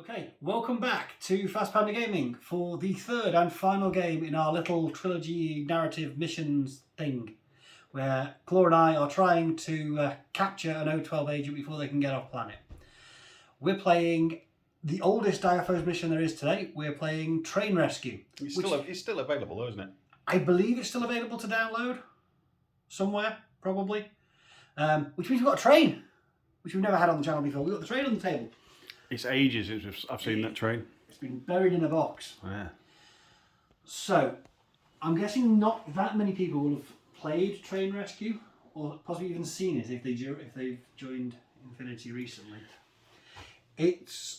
Okay, welcome back to Fast Panda Gaming for the third and final game in our little trilogy narrative missions thing, where Claw and I are trying to capture an O12 agent before they can get off planet. We're playing the oldest IFO's mission there is today. We're playing Train Rescue. It's still available though, isn't it? I believe it's still available to download somewhere, probably. Which means we've got a train, which we've never had on the channel before. We've got the train on the table. It's ages since I've seen that train. It's been buried in a box. Yeah. So, I'm guessing not that many people will have played Train Rescue, or possibly even seen it if they've joined Infinity recently.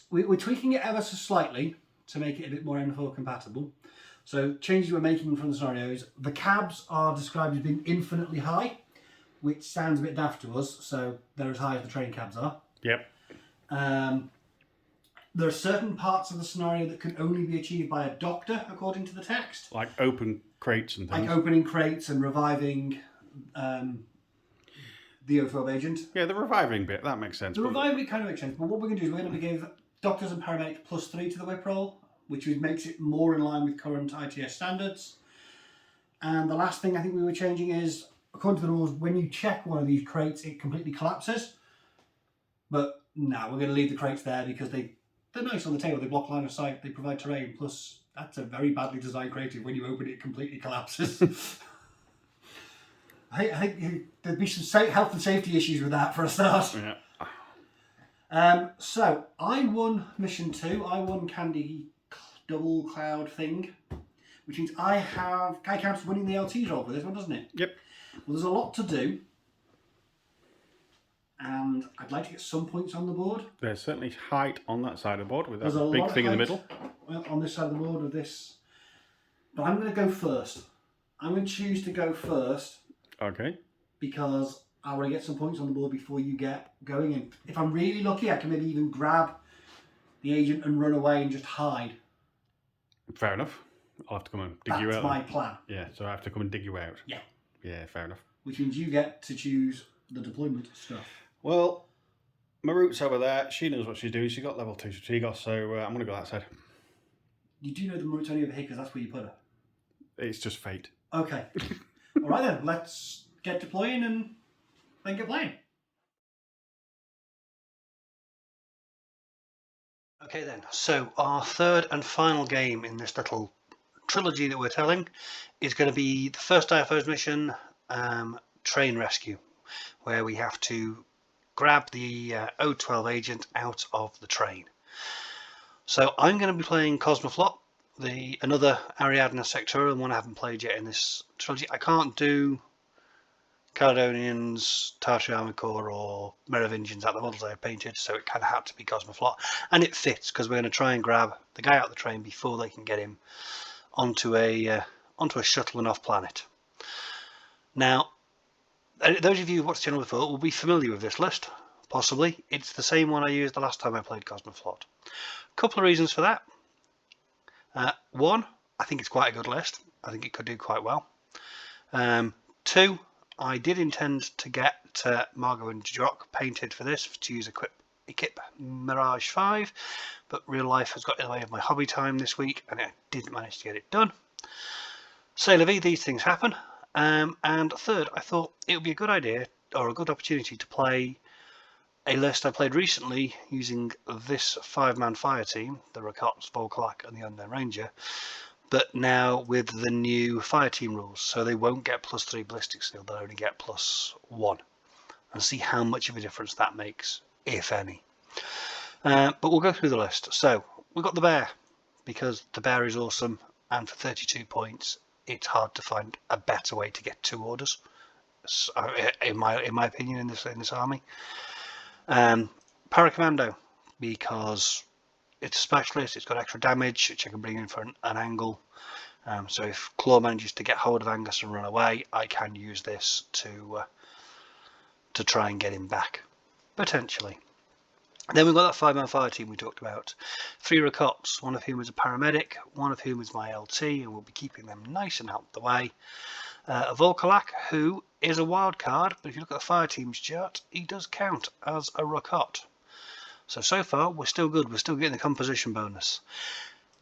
We're tweaking it ever so slightly to make it a bit more M4 compatible. So, changes we're making from the scenarios. The cabs are described as being infinitely high, which sounds a bit daft to us. So they're as high as the train cabs are. Yep. There are certain parts of the scenario that can only be achieved by a doctor, according to the text. Like open crates and things. Like opening crates and reviving the O12 agent. Yeah, the reviving bit, that makes sense. The reviving bit kind of makes sense, but what we're going to do is we're going to give doctors and paramedics +3 to the whip roll, which makes it more in line with current ITS standards. And the last thing I think we were changing is, according to the rules, when you check one of these crates, it completely collapses. But no, we're going to leave the crates there because they're nice on the table. They block line of sight, they provide terrain, plus that's a very badly designed crate. When you open it, it completely collapses. I think there'd be some health and safety issues with that for a start. Yeah. So, I won mission 2. I won Candy Double Cloud thing, which means I count as winning the LT's roll for this one, doesn't it? Yep. Well, there's a lot to do. And I'd like to get some points on the board. There's certainly height on that side of the board with that There's a big lot of thing in the height, middle. well, on this side of the board with this. But I'm going to go first. I'm going to choose to go first Okay. because I want to get some points on the board before you get going. And if I'm really lucky, I can maybe even grab the agent and run away and just hide. Fair enough. I'll have to come and dig you out. That's my plan. Yeah, so I have to come and dig you out. Yeah. Yeah, fair enough. Which means you get to choose the deployment stuff. Well, my route's over there. She knows what she's doing. She got level 2 Strategos, so I'm going to go that side. You do know the route's only over here because that's where you put her. It's just fate. Okay. All right then, let's get deploying and then get playing. Okay then, so our third and final game in this little trilogy that we're telling is going to be the first IFO's mission, Train Rescue, where we have to grab the O12 agent out of the train. So I'm going to be playing Kosmoflot, another Ariadna sectorial, one I haven't played yet in this trilogy. I can't do Caledonians, Tartary Army Corps or Merovingians at the models I have painted, so it kind of had to be Kosmoflot. And it fits because we're going to try and grab the guy out of the train before they can get him onto a shuttle and off planet. Now, those of you who watched the channel before will be familiar with this list, possibly. It's the same one I used the last time I played Kosmoflot. A couple of reasons for that. One, I think it's quite a good list. I think it could do quite well. Two, I did intend to get Margot and Jock painted for this to use Equip Mirage 5, but real life has got in the way of my hobby time this week and I didn't manage to get it done. C'est la vie, these things happen. And third, I thought it would be a good idea or a good opportunity to play a list I played recently using this 5-man fire team, the Rakots, Volkalak and the Unknown Ranger, but now with the new fire team rules, so they won't get +3 ballistic skill, they'll only get +1, and see how much of a difference that makes, if any. But we'll go through the list. So we've got the bear, because the bear is awesome, and for 32 points it's hard to find a better way to get 2 orders, in my opinion, in this army. Paracommando, because it's a specialist, it's got extra damage which I can bring in for an angle. So if Claw manages to get hold of Angus and run away, I can use this to try and get him back, potentially. Then we've got that 5-man fire team we talked about. 3 Rakots, one of whom is a paramedic, one of whom is my LT, and we'll be keeping them nice and out of the way. A Volkalak, who is a wild card, but if you look at the fire team's chart, he does count as a Rakot. So far we're still good. We're still getting the composition bonus.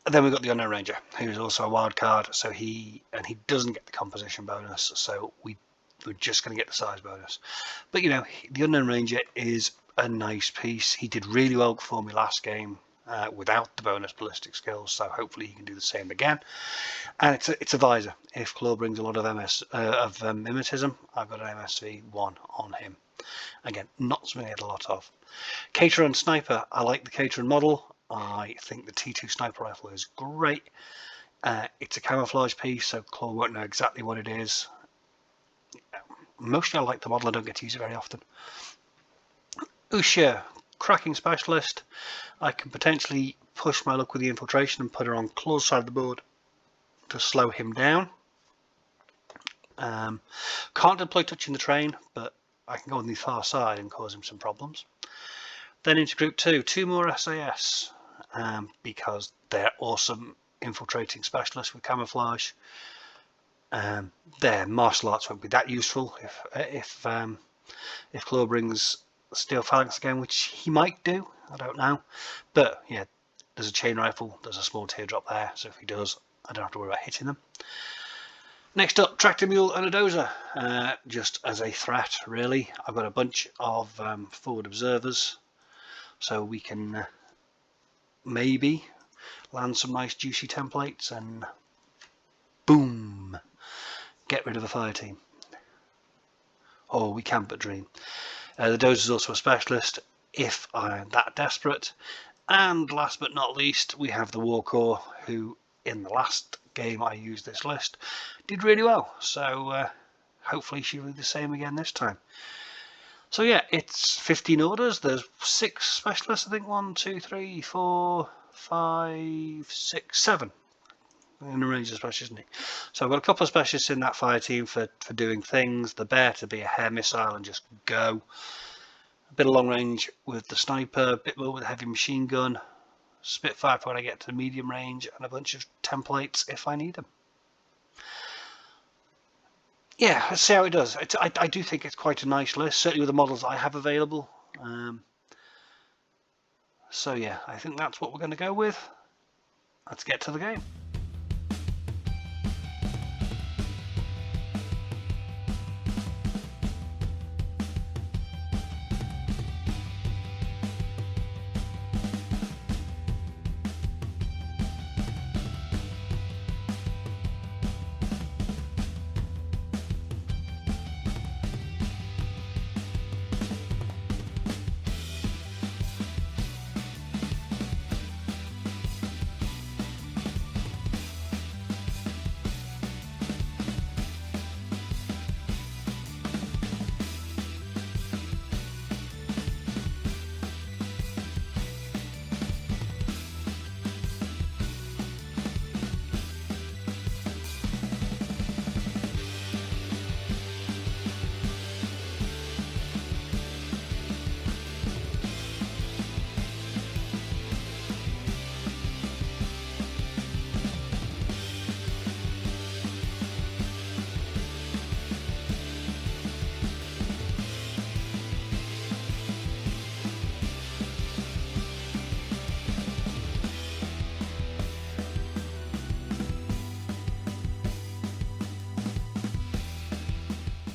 And then we've got the Unknown Ranger, who's also a wild card. So he doesn't get the composition bonus. So we're just going to get the size bonus. But you know, the Unknown Ranger is a nice piece. He did really well for me last game without the bonus ballistic skills. So hopefully he can do the same again. And it's a visor. If Claw brings a lot of mimetism, I've got an MSV 1 on him. Again, not something I had a lot of. Caterer and Sniper, I like the Caterer model. I think the T2 sniper rifle is great. It's a camouflage piece, so Claw won't know exactly what it is. Mostly I like the model, I don't get to use it very often. Usha, cracking specialist. I can potentially push my luck with the infiltration and put her on Claw's side of the board to slow him down. Can't deploy touching the train, but I can go on the far side and cause him some problems. Then into group 2 more SAS, because they're awesome infiltrating specialists with camouflage. Their martial arts won't be that useful if Claw brings Steel Phalanx again, which he might do, I don't know. But yeah, there's a chain rifle, there's a small teardrop there, so if he does, I don't have to worry about hitting them. Next up, Tractor Mule and a Dozer, just as a threat really. I've got a bunch of forward observers, so we can maybe land some nice juicy templates and boom, get rid of a fire team. Or we can but dream. The Dozer is also a specialist if I'm that desperate. And last but not least, we have the Warcore, who in the last game I used this list did really well. So hopefully she'll do the same again this time. So yeah, it's 15 orders. There's 6 specialists, I think. 1, 2, 3, 4, 5, 6, 7. In the range of specialists, isn't he? So I've got a couple of specialists in that fire team for doing things. The Bear to be a hair missile and just go. A bit of long range with the sniper, a bit more with the heavy machine gun. Spitfire for when I get to medium range, and a bunch of templates if I need them. Yeah, let's see how it does. I do think it's quite a nice list, certainly with the models I have available. So yeah, I think that's what we're going to go with. Let's get to the game.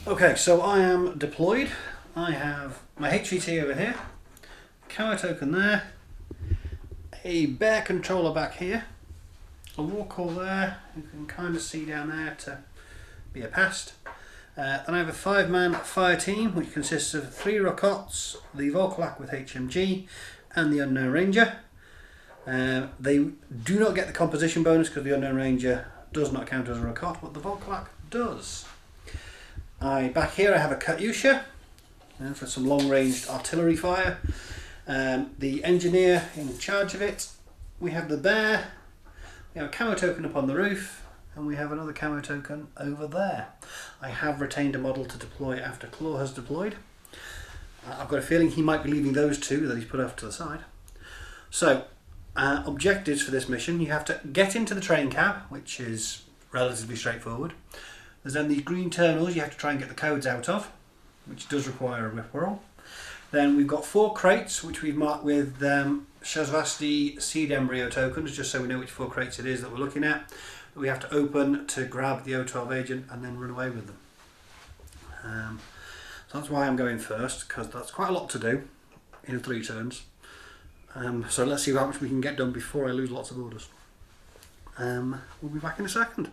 Okay, so I am deployed. I have my HVT over here, camo token there, a Bear controller back here, a Warcore there, you can kind of see down there to be a past. Then I have a 5-man fire team which consists of 3 Rocottes, the Volkolak with HMG and the Unknown Ranger. They do not get the composition bonus because the Unknown Ranger does not count as a Rocott, but the Volkolak does. Back here I have a Katyusha for some long-ranged artillery fire. The engineer in charge of it. We have the Bear. We have a camo token up on the roof, and we have another camo token over there. I have retained a model to deploy after Claw has deployed. I've got a feeling he might be leaving those 2 that he's put off to the side. So, objectives for this mission: you have to get into the train cab, which is relatively straightforward. There's then these green terminals you have to try and get the codes out of, which does require a whip roll. Then we've got 4 crates, which we've marked with Shazvasti seed embryo tokens, just so we know which 4 crates it is that we're looking at. We have to open to grab the O12 agent and then run away with them. So that's why I'm going first, because that's quite a lot to do in 3 turns. So let's see how much we can get done before I lose lots of orders. We'll be back in a second.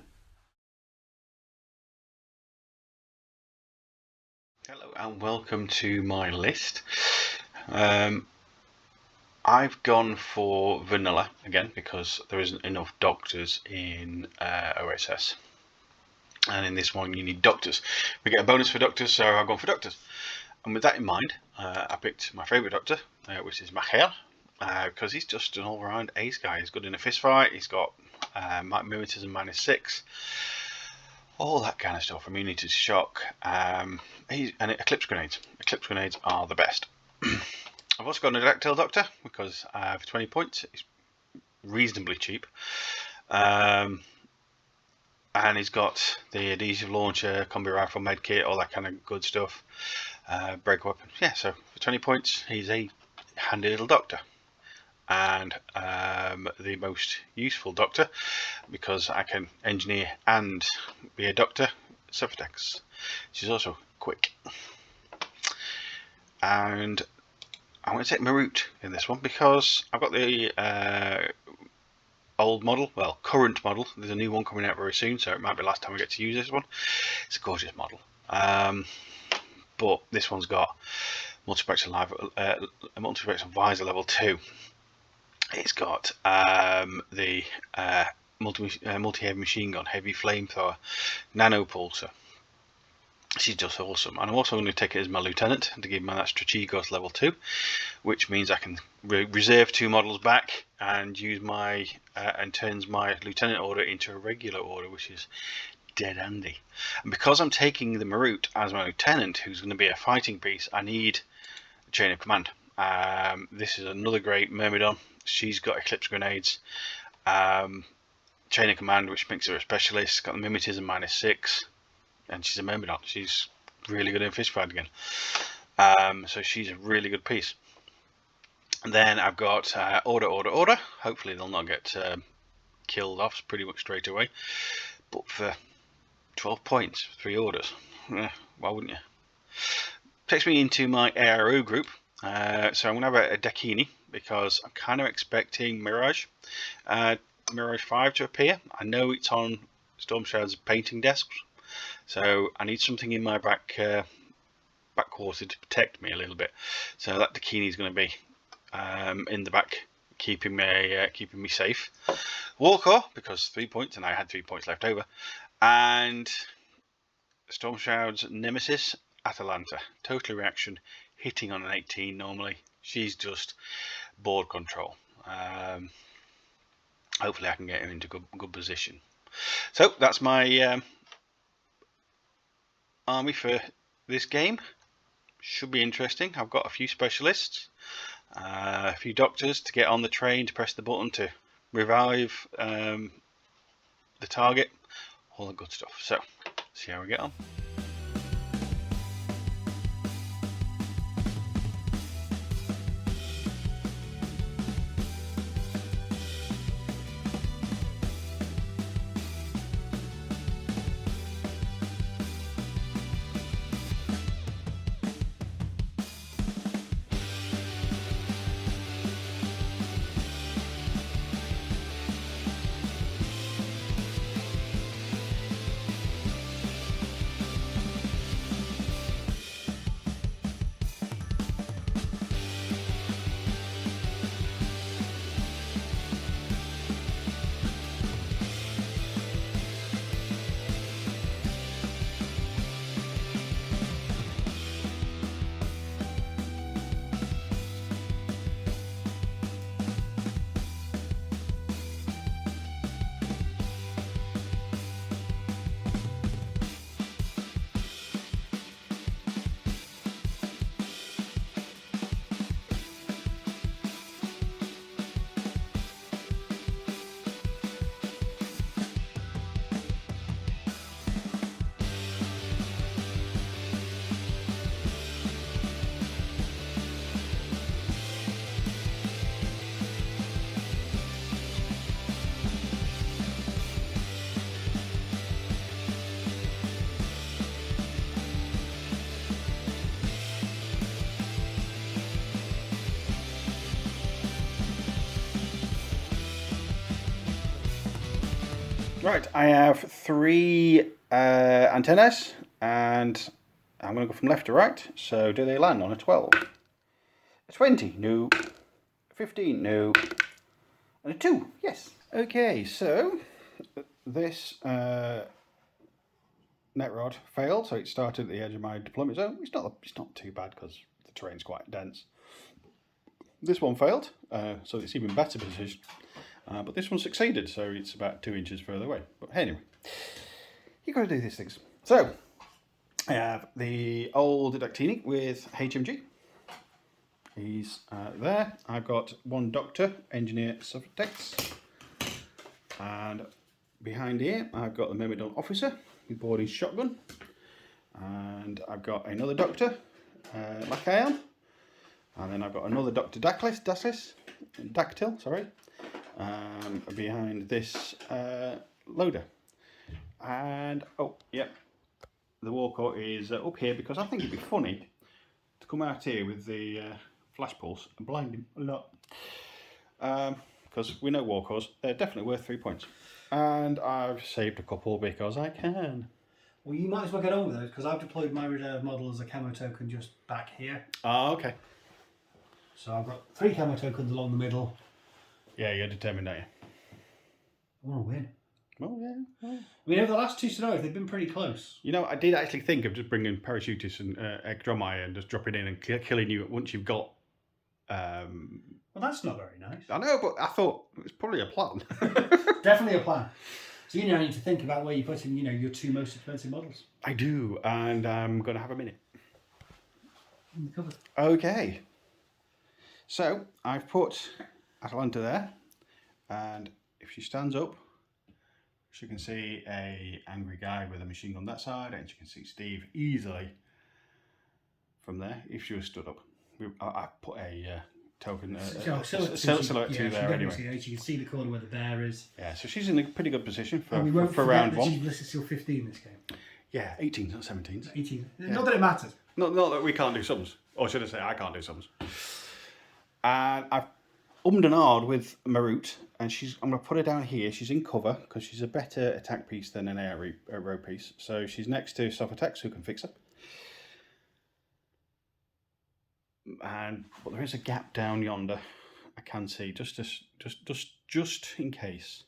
Hello and welcome to my list. I've gone for vanilla again because there isn't enough doctors in OSS, and in this one you need doctors. We get a bonus for doctors, so I've gone for doctors. And with that in mind, I picked my favourite doctor, which is Michael, because he's just an all-round ace guy. He's good in a fist fight, he's got mimetism -6, all that kind of stuff, immunity to shock, and eclipse grenades. Eclipse grenades are the best. I've also got an Dactyl Doctor because for 20 points it's reasonably cheap, and he's got the adhesive launcher, combi rifle, medkit, all that kind of good stuff, break weapon. Yeah, so for 20 points he's a handy little doctor, and the most useful doctor because I can engineer and be a doctor, Suffatex. She's also quick. And I'm going to take Marut in this one because I've got the old model, well, current model. There's a new one coming out very soon, so it might be the last time we get to use this one. It's a gorgeous model, but this one's got multiplexer visor level 2. It's got the multi-heavy machine gun, heavy flamethrower, nano pulsar. She's just awesome, and I'm also going to take it as my lieutenant to give me that Strategos level 2, which means I can reserve 2 models back and use my and turns my lieutenant order into a regular order, which is dead handy. And because I'm taking the Marut as my lieutenant, who's going to be a fighting piece, I need a chain of command. This is another great Myrmidon. She's got eclipse grenades, chain of command, which makes her a specialist. Got the mimetism -6. And she's a Myrmidon. She's really good in fistfight again. So she's a really good piece. And then I've got order. Hopefully they'll not get killed off pretty much straight away. But for 12 points, 3 orders, why wouldn't you? Takes me into my ARO group. So I'm going to have a Dakini because I'm kind of expecting Mirage 5 to appear. I know it's on Stormshroud's painting desks. So I need something in my back quarter to protect me a little bit. So that Dakini is going to be in the back, keeping me safe. Warcore because 3 points, and I had 3 points left over. And Stormshroud's nemesis, Atalanta. Total reaction, hitting on an 18 normally. She's just board control. Hopefully I can get her into good position. So that's my army for this game. Should be interesting. I've got a few specialists, a few doctors to get on the train to press the button to revive the target, all the good stuff. So see how we get on. Right, I have 3 antennas, and I'm going to go from left to right. So do they land on a 12? A 20? No. A 15? No. And a 2? Yes. Okay, so this net rod failed, so it started at the edge of my deployment zone. It's not too bad because the terrain's quite dense. This one failed, so it's even better position. But this one succeeded, so it's about 2 inches further away. But anyway, you've got to do these things. So I have the old Dactini with HMG. He's there. I've got 1 Doctor, Engineer Suffix. And behind here, I've got the Myrmidon Officer with boarding shotgun. And I've got another Doctor, Lacayon. And then I've got another Doctor Dactyl, sorry. Behind this loader. And, oh, yep. The Warcore is up here because I think it'd be funny to come out here with the flash pulse and blind him a lot. Because we know Warcores, they're definitely worth 3 points. And I've saved a couple because I can. Well, you might as well get on with those because I've deployed my reserve model as a camo token just back here. Ah, okay. So I've got 3 camo tokens along the middle. Yeah, you're determined, aren't you? I want to win. Well, yeah. Well. I mean, over the last 2 scenarios, they've been pretty close. You know, I did actually think of just bringing parachutists and Ekdromai and just dropping in and killing you once you've got... Well, that's not very nice. I know, but I thought it was probably a plan. Definitely a plan. So you now need to think about where you're putting, your 2 most expensive models. I do, and I'm going to have a minute. In the cupboard. Okay. So, I've put Atalanta there, and if she stands up, she can see a angry guy with a machine gun that side, and she can see Steve easily from there if she was stood up. I put a token, silhouette to there anyway. She can see the corner where the bear is. Yeah, so she's in a pretty good position for round round 1. She's listed till 15 this game. Yeah, 18s, not 17s. 18. Yeah. Not that it matters. Not that we can't do sums. Or should I say I can't do sums. And I've and ahed with Marut, and I'm going to put her down here. She's in cover because she's a better attack piece than an air row piece. So she's next to Sophatex, who can fix her. But there is a gap down yonder. I can see just in case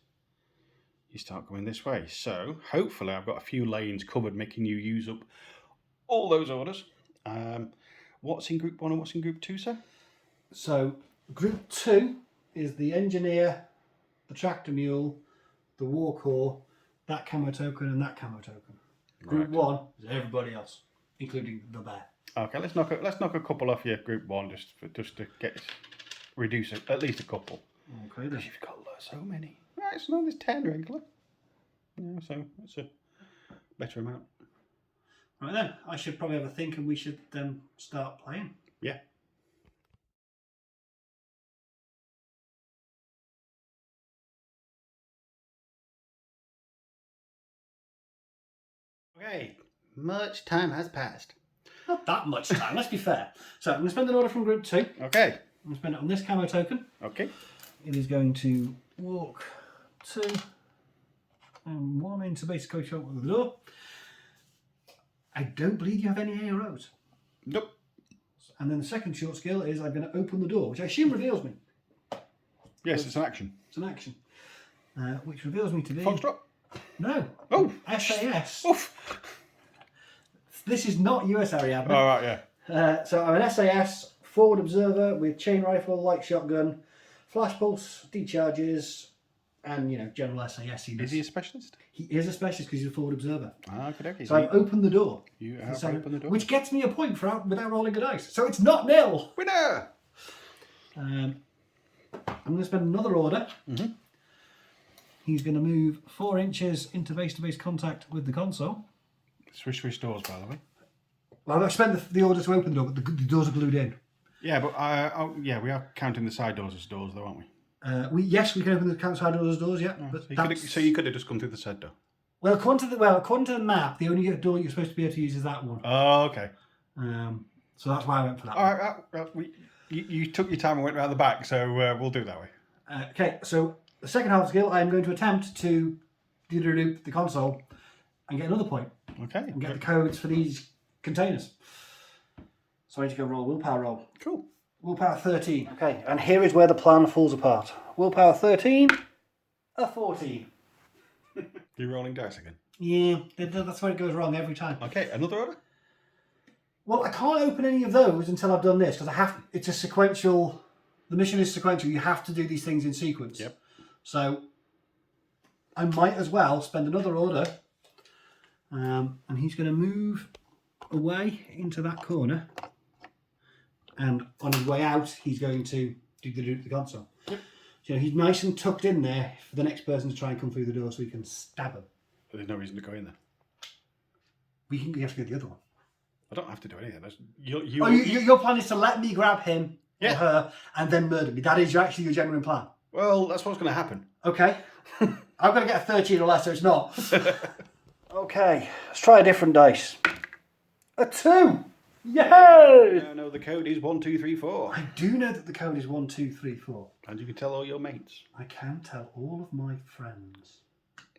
you start going this way. So hopefully I've got a few lanes covered, making you use up all those orders. What's in Group 1 and what's in Group 2, sir? So Group 2 is the Engineer, the Tractor Mule, the Warcore, that camo token and that camo token. Group 1 is everybody else, including the bear. Okay, let's knock a couple off your Group 1 just to reduce it, at least a couple. Okay, then. You've got so many. Right, it's not this 10 regular. Yeah, so it's a better amount. Right then, I should probably have a think and we should start playing. Yeah. Okay, much time has passed. Not that much time, let's be fair. So I'm going to spend an order from Group 2. Okay. I'm going to spend it on this camo token. Okay. It is going to walk 2 and 1 into basic coach out with the door. I don't believe you have any AROs. Nope. And then the second short skill is I'm going to open the door, which I assume reveals me. Yes, it's an action. It's an action. Which reveals me to be... Foxtrot? No. Oh. SAS. Oof. This is not US Ariadne. All right, yeah. So I'm an SAS, forward observer with chain rifle, light shotgun, flash pulse, decharges, and, general SAS. Is he a specialist? He is a specialist because he's a forward observer. Ah, okay. So I've opened the door. You have opened the door. Which gets me a point without rolling a dice. So it's not nil. Winner! I'm going to spend another order. Mm-hmm. He's going to move 4 inches into base-to-base contact with the console. Swish doors, by the way. Well, I've spent the order to open the door, but the doors are glued in. Yeah, but we are counting the side doors as doors, though, aren't we? Yes, we can open the side doors as doors, yeah. Oh, But so you could have just come through the side door. Well, according to the map, the only door you're supposed to be able to use is that one. Oh, okay. So that's why I went for that. All right. You took your time and went around the back, so we'll do it that way. Okay, so the second half skill, I'm going to attempt to the console and get another point. Okay. And get the codes for these containers. So I need to go roll willpower roll. Cool. Willpower 13. Okay, and here is where the plan falls apart. Willpower 13, a 14. You're rolling dice again. Yeah, that's where it goes wrong every time. Okay, another order? Well, I can't open any of those until I've done this, because it's a sequential, the mission is sequential, you have to do these things in sequence. Yep. So, I might as well spend another order, and he's going to move away into that corner, and on his way out, he's going to do the console. Yep. So he's nice and tucked in there for the next person to try and come through the door so he can stab him. But there's no reason to go in there. You have to go to the other one. I don't have to do anything. Your plan is to let me grab him or Yeah. her and then murder me. That is actually your genuine plan. Well, that's what's going to happen. Okay. I've got to get a 13 or less, so it's not. Okay, let's try a different dice. A 2! Yay! No, the code is 1, 2, 3, 4. I do know that the code is 1, 2, 3, 4. And you can tell all your mates. I can tell all of my friends.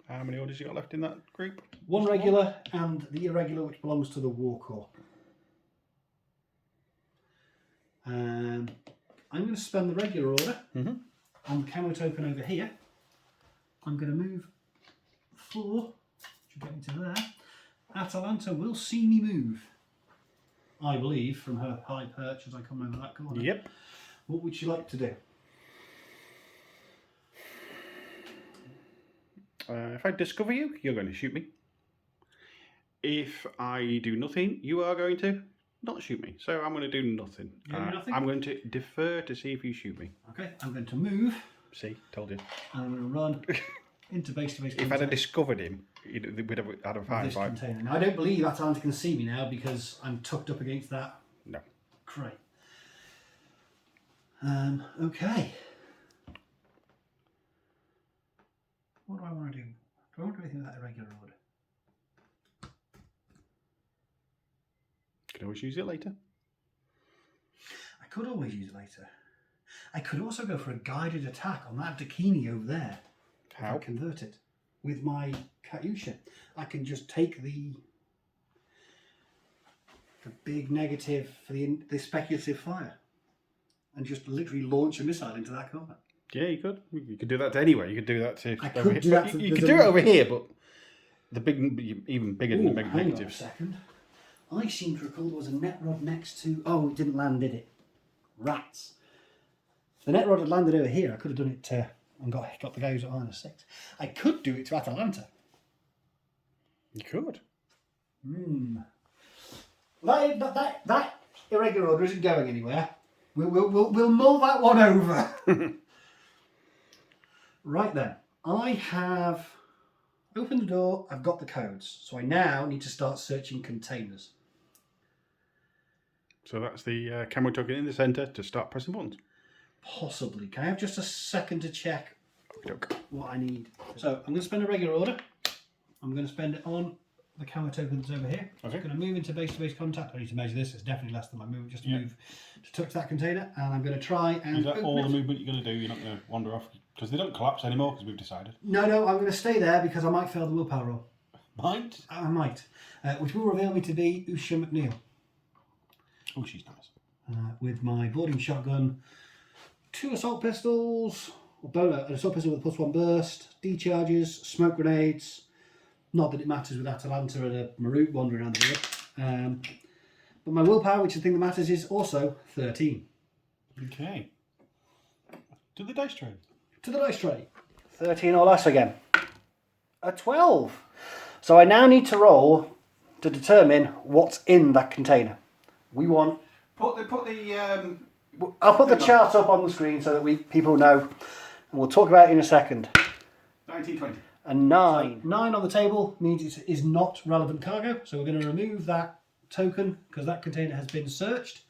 How many orders you got left in that group? One regular and the irregular, which belongs to the War Corps. I'm going to spend the regular order on the camo token over here. I'm going to move 4, should get into there. Atalanta will see me move, I believe, from her high perch as I come over that corner. Yep. What would you like to do? If I discover you, you're going to shoot me. If I do nothing, you are going to not shoot me. So I'm going to do nothing. You're doing nothing? I'm going to defer to see if you shoot me. Okay, I'm going to move. See, told you. And I'm going to run into base-to-base If I'd have discovered him, we'd have had a fine this fight. container. Now, I don't believe Atalanta can see me now because I'm tucked up against that No. crate. Okay. What do I want to do? Do I want to do anything with that irregular order? You can always use it later. I could always use it later. I could also go for a guided attack on that Dakini over there. How? If I convert it with my Katyusha. I can just take the big negative for the speculative fire and just literally launch a missile into that corner. Yeah, you could. You could do that to anywhere. You could do that to I over could do here. that to- You could there's do a- it over here, but the big, even bigger than the big Hang on a negatives. second. I seem to recall there was a net rod next to... Oh, it didn't land, did it? Rats. If the net rod had landed over here, I could have done it and got the guys at -6. I could do it to Atalanta. You could. That irregular order isn't going anywhere. We'll mull that one over. Right then, I have opened the door. I've got the codes, so I now need to start searching containers. So that's the camo token in the centre to start pressing buttons. Possibly. Can I have just a second to check Okey-doke. what I need? So I'm going to spend a regular order. I'm going to spend it on the camo token that's over here. Okay. I'm going to move into base-to-base contact. I need to measure this. It's definitely less than my movement, just to move to touch that container. And I'm going to try and... Is that open all it. the movement you're going to do? You're not going to wander off? Because they don't collapse anymore, because we've decided. No, I'm going to stay there because I might fail the willpower roll. Might? I might. Which will reveal me to be Usha McNeil. Oh, she's nice. With my boarding shotgun, 2 assault pistols, an assault pistol with a +1 burst, decharges, smoke grenades. Not that it matters with Atalanta and a Marut wandering around the wood. But my willpower, which is the thing that matters, is also 13. Okay. To the dice tray. To the dice tray. 13 or less again. A 12. So I now need to roll to determine what's in that container. We want... I'll put the chart up on the screen so that people know. And we'll talk about it in a second. 1920. A 9. So 9 on the table means it is not relevant cargo. So we're going to remove that token because that container has been searched.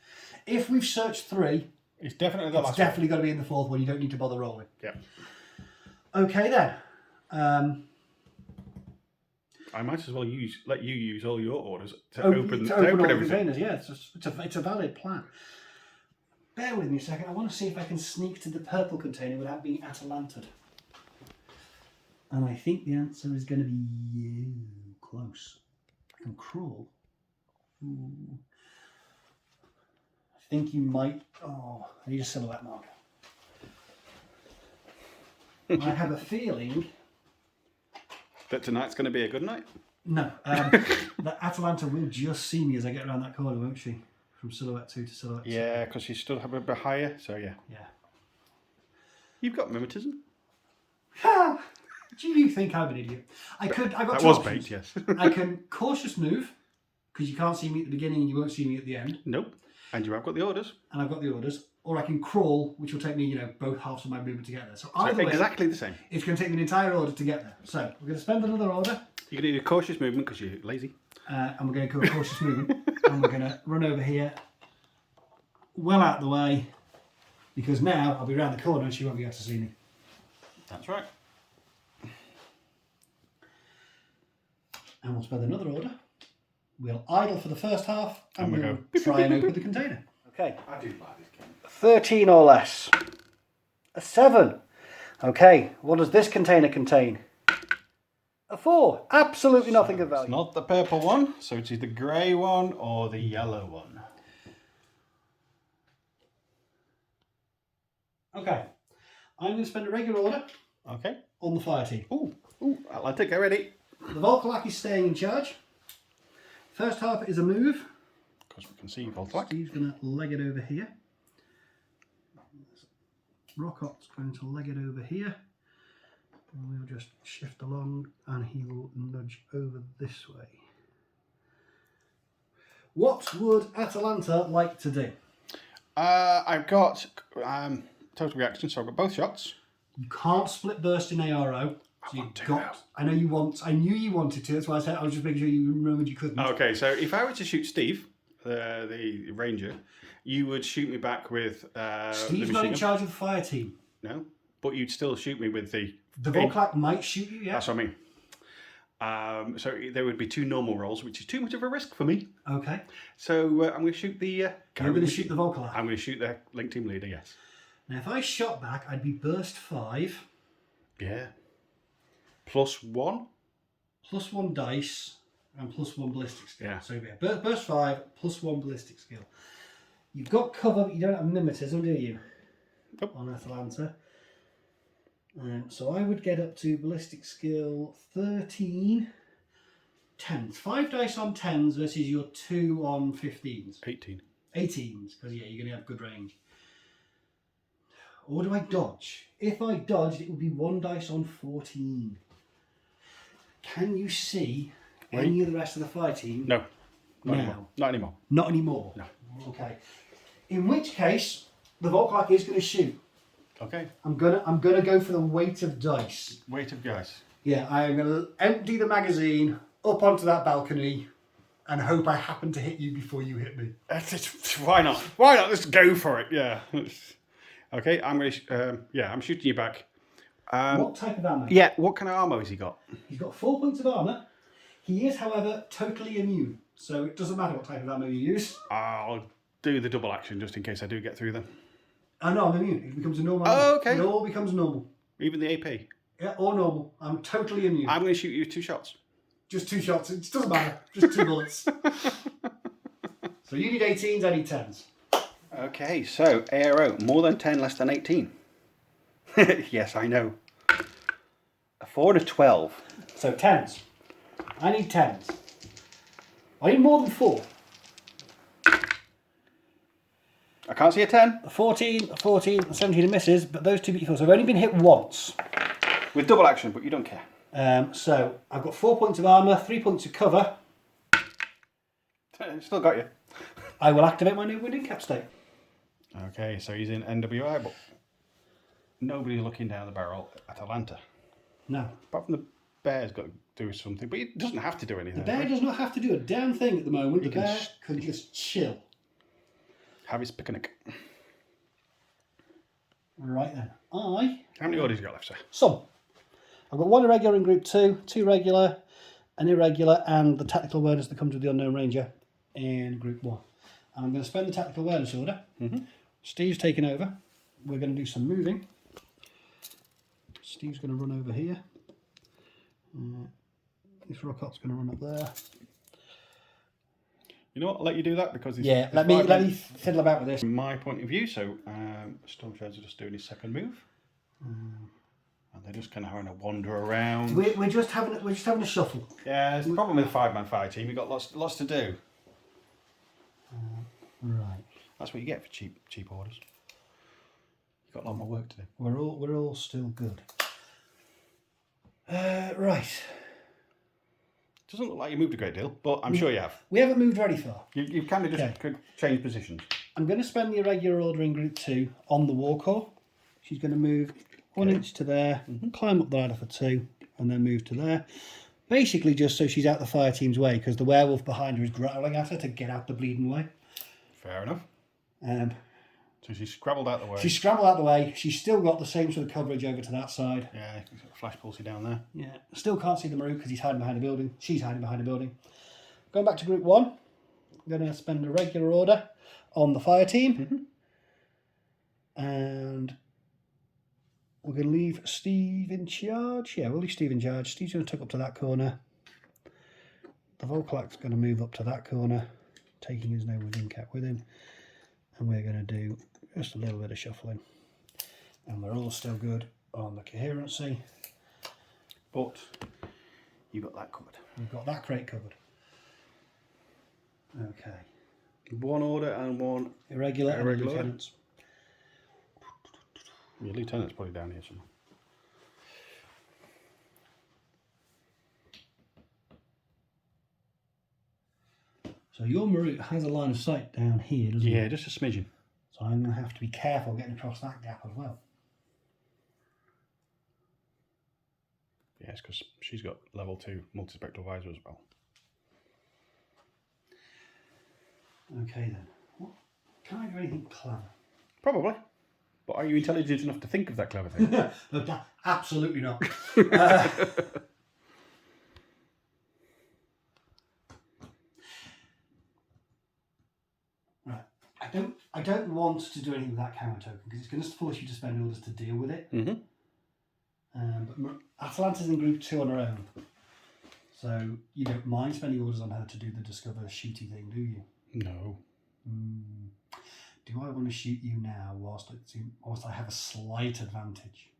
If we've searched 3, It's definitely the it's last definitely got to be in the 4th one. You don't need to bother rolling. Yeah. Okay then. I might as well let you use all your orders to Open open all the everything. containers, yeah. It's a valid plan. Bear with me a second. I want to see if I can sneak to the purple container without being Atalanted. And I think the answer is going to be you. Close. I can crawl. Ooh. I think you might... Oh, I need a silhouette marker. I have a feeling... That tonight's going to be a good night? No. That Atalanta will just see me as I get around that corner, won't she? From silhouette 2 to silhouette 2. Yeah, because she's still a bit higher, so yeah. Yeah. You've got mimetism. Do you think I'm an idiot? I've got that two was options. bait, yes. I can cautious move, because you can't see me at the beginning and you won't see me at the end. Nope. And you have got the orders. And I've got the orders. Or I can crawl, which will take me, both halves of my movement to get there. So either way, exactly the same. it's going to take me an entire order to get there. So we're going to spend another order. You're going to do cautious movement because you're lazy. And we're going to go cautious movement. And we're going to run over here, well out the way, because now I'll be around the corner and she won't be able to see me. That's right. And we'll spend another order. We'll idle for the first half and we we'll go. try and open the container. Okay. I do like this game. 13 or less. A 7. Okay, what does this container contain? A 4. Absolutely nothing of It's value. not the purple one, so it's either the grey one or the yellow one. Okay, I'm going to spend a regular order Okay. on the fire team. Ooh, Atlantic, get ready. The Volkolak is staying in charge. First half is a move. Because we can see Voltlac. Steve's going to leg it over here. Rockot's going to leg it over here. And we'll just shift along and he will nudge over this way. What would Atalanta like to do? I've got total reaction, so I've got both shots. You can't split burst in ARO. So want to you've got. now. I know you want. I knew you wanted to. That's why I said I was just making sure you remembered you couldn't. Okay, so if I were to shoot Steve, the ranger, you would shoot me back with. Steve's the not in machine charge of the fire team. gun. No, but you'd still shoot me with the. The Volkolak might shoot you. Yeah. That's what I mean. So there would be 2 normal rolls, which is too much of a risk for me. Okay. So I'm going to shoot the. You're going to shoot the Volkolak. I'm going to shoot the Link Team leader. Yes. Now, if I shot back, I'd be burst 5. Yeah. +1. +1 dice and +1 ballistic skill. Yeah. So yeah, burst 5 +1 ballistic skill. You've got cover, but you don't have mimetism, do you? Nope. On Atalanta. So I would get up to ballistic skill 13. 10s. 5 dice on 10s versus your 2 on 15s. 18. 18s, because yeah, you're going to have good range. Or do I dodge? If I dodged, it would be 1 dice on 14. Can you see any of the rest of the fire team? No. Not now? anymore. Not anymore. Not anymore? No. Okay. In which case, the Volkolak is going to shoot. Okay. I'm gonna go for the weight of dice. Weight of guys. Yeah, I'm going to empty the magazine up onto that balcony and hope I happen to hit you before you hit me. Why not? Why not? Let's go for it. Yeah. Okay. I'm going to. I'm shooting you back. What type of ammo? Yeah. What kind of armor has he got? He's got 4 points of armour. He is, however, totally immune. So it doesn't matter what type of ammo you use. I'll do the double action just in case I do get through them. Oh no, I'm immune. It becomes a normal. Oh, okay. It all becomes normal. Even the AP. Yeah, or normal. I'm totally immune. I'm going to shoot you 2 shots. Just 2 shots. It doesn't matter. Just 2 bullets. So you need 18s, I need 10s. Okay, so ARO, more than 10, less than 18. Yes, I know. A 4 and a 12. So 10s. I need 10s. I need more than 4. I can't see a 10. A 14, a 14, a 17 and misses, but those 2 beat 4. So I've only been hit once. With double action, but you don't care. So I've got 4 points of armour, 3 points of cover. Still got you. I will activate my new winding cap state. Okay, so he's in NWI, but nobody's looking down the barrel at Atalanta. No. Apart from the bear's got to do something, but he doesn't have to do anything. The bear does not have to do a damn thing at the moment. The bear can just chill. Have his picnic. Right then. How many orders you got left, sir? Some. I've got 1 irregular in group 2, 2 regular, an irregular, and the tactical awareness that comes with the unknown ranger in group 1. And I'm going to spend the tactical awareness order. Mm-hmm. Steve's taking over. We're going to do some moving. Steve's going to run over here. This rocket's going to run up there. You know what? I'll let you do that because Yeah, let me fiddle about with this. From my point of view, so Stormshroud's are just doing his second move, and they're just kind of having a wander around. We're just having a shuffle. Yeah, it's the problem with a 5-man fire team. You've got lots to do. Right. That's what you get for cheap orders. You've got a lot more work to do. We're all still good. Right. Doesn't look like you moved a great deal, but I'm sure you have. We haven't moved very far. You've kind of just could change positions. I'm going to spend the irregular order in Group 2 on the war core. She's going to move 1 inch to there, climb up the ladder for 2, and then move to there. Basically just so she's out the fire team's way, because the werewolf behind her is growling at her to get out the bleeding way. Fair enough. So she's scrabbled out the way. She's scrambled out the way. She's still got the same sort of coverage over to that side. Yeah, he's got a flash pulsey down there. Yeah, still can't see the Maru because he's hiding behind a building. She's hiding behind a building. Going back to Group 1, I'm going to spend a regular order on the fire team. And we're going to leave Steve in charge. Yeah, we'll leave Steve in charge. Steve's going to tuck up to that corner. The Volklak's going to move up to that corner, taking his no within cap with him. And we're going to do just a little bit of shuffling. And we're all still good on the coherency. But you've got that covered. We've got that crate covered. Okay. 1 order and 1 irregular and lieutenants. Your lieutenant's probably down here somewhere. So your Marut has a line of sight down here, doesn't it? Yeah, just a smidgen. So I'm going to have to be careful getting across that gap as well. Yeah, it's because she's got level 2 multispectral visor as well. Okay then. What? Can I do anything clever? Probably. But are you intelligent enough to think of that clever thing? No, absolutely not. Right. I don't want to do anything with that counter token because it's going to force you to spend orders to deal with it. But Atalanta's in Group 2 on her own. So you don't mind spending orders on her to do the discover shooty thing, do you? No. Do I want to shoot you now whilst I have a slight advantage?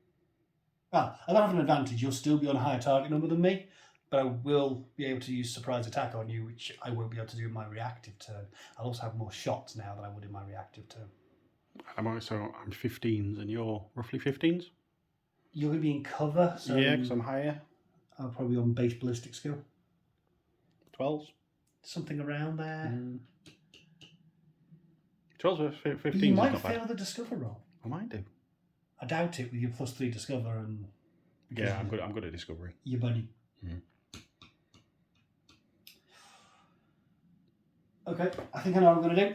Well, I don't have an advantage. You'll still be on a higher target number than me, but I will be able to use surprise attack on you, which I won't be able to do in my reactive turn. I'll also have more shots now than I would in my reactive turn. I'm 15s and you're roughly 15s? You're going to be in cover, so... Yeah, because I'm higher. I'll probably be on base ballistic skill. 12s? Something around there. 12s or 15s But you might is not fail bad. the discover roll. I might do. I doubt it with your +3 discover and... Yeah, I'm good at discovery. Your buddy. Okay, I think I know what I'm going to do.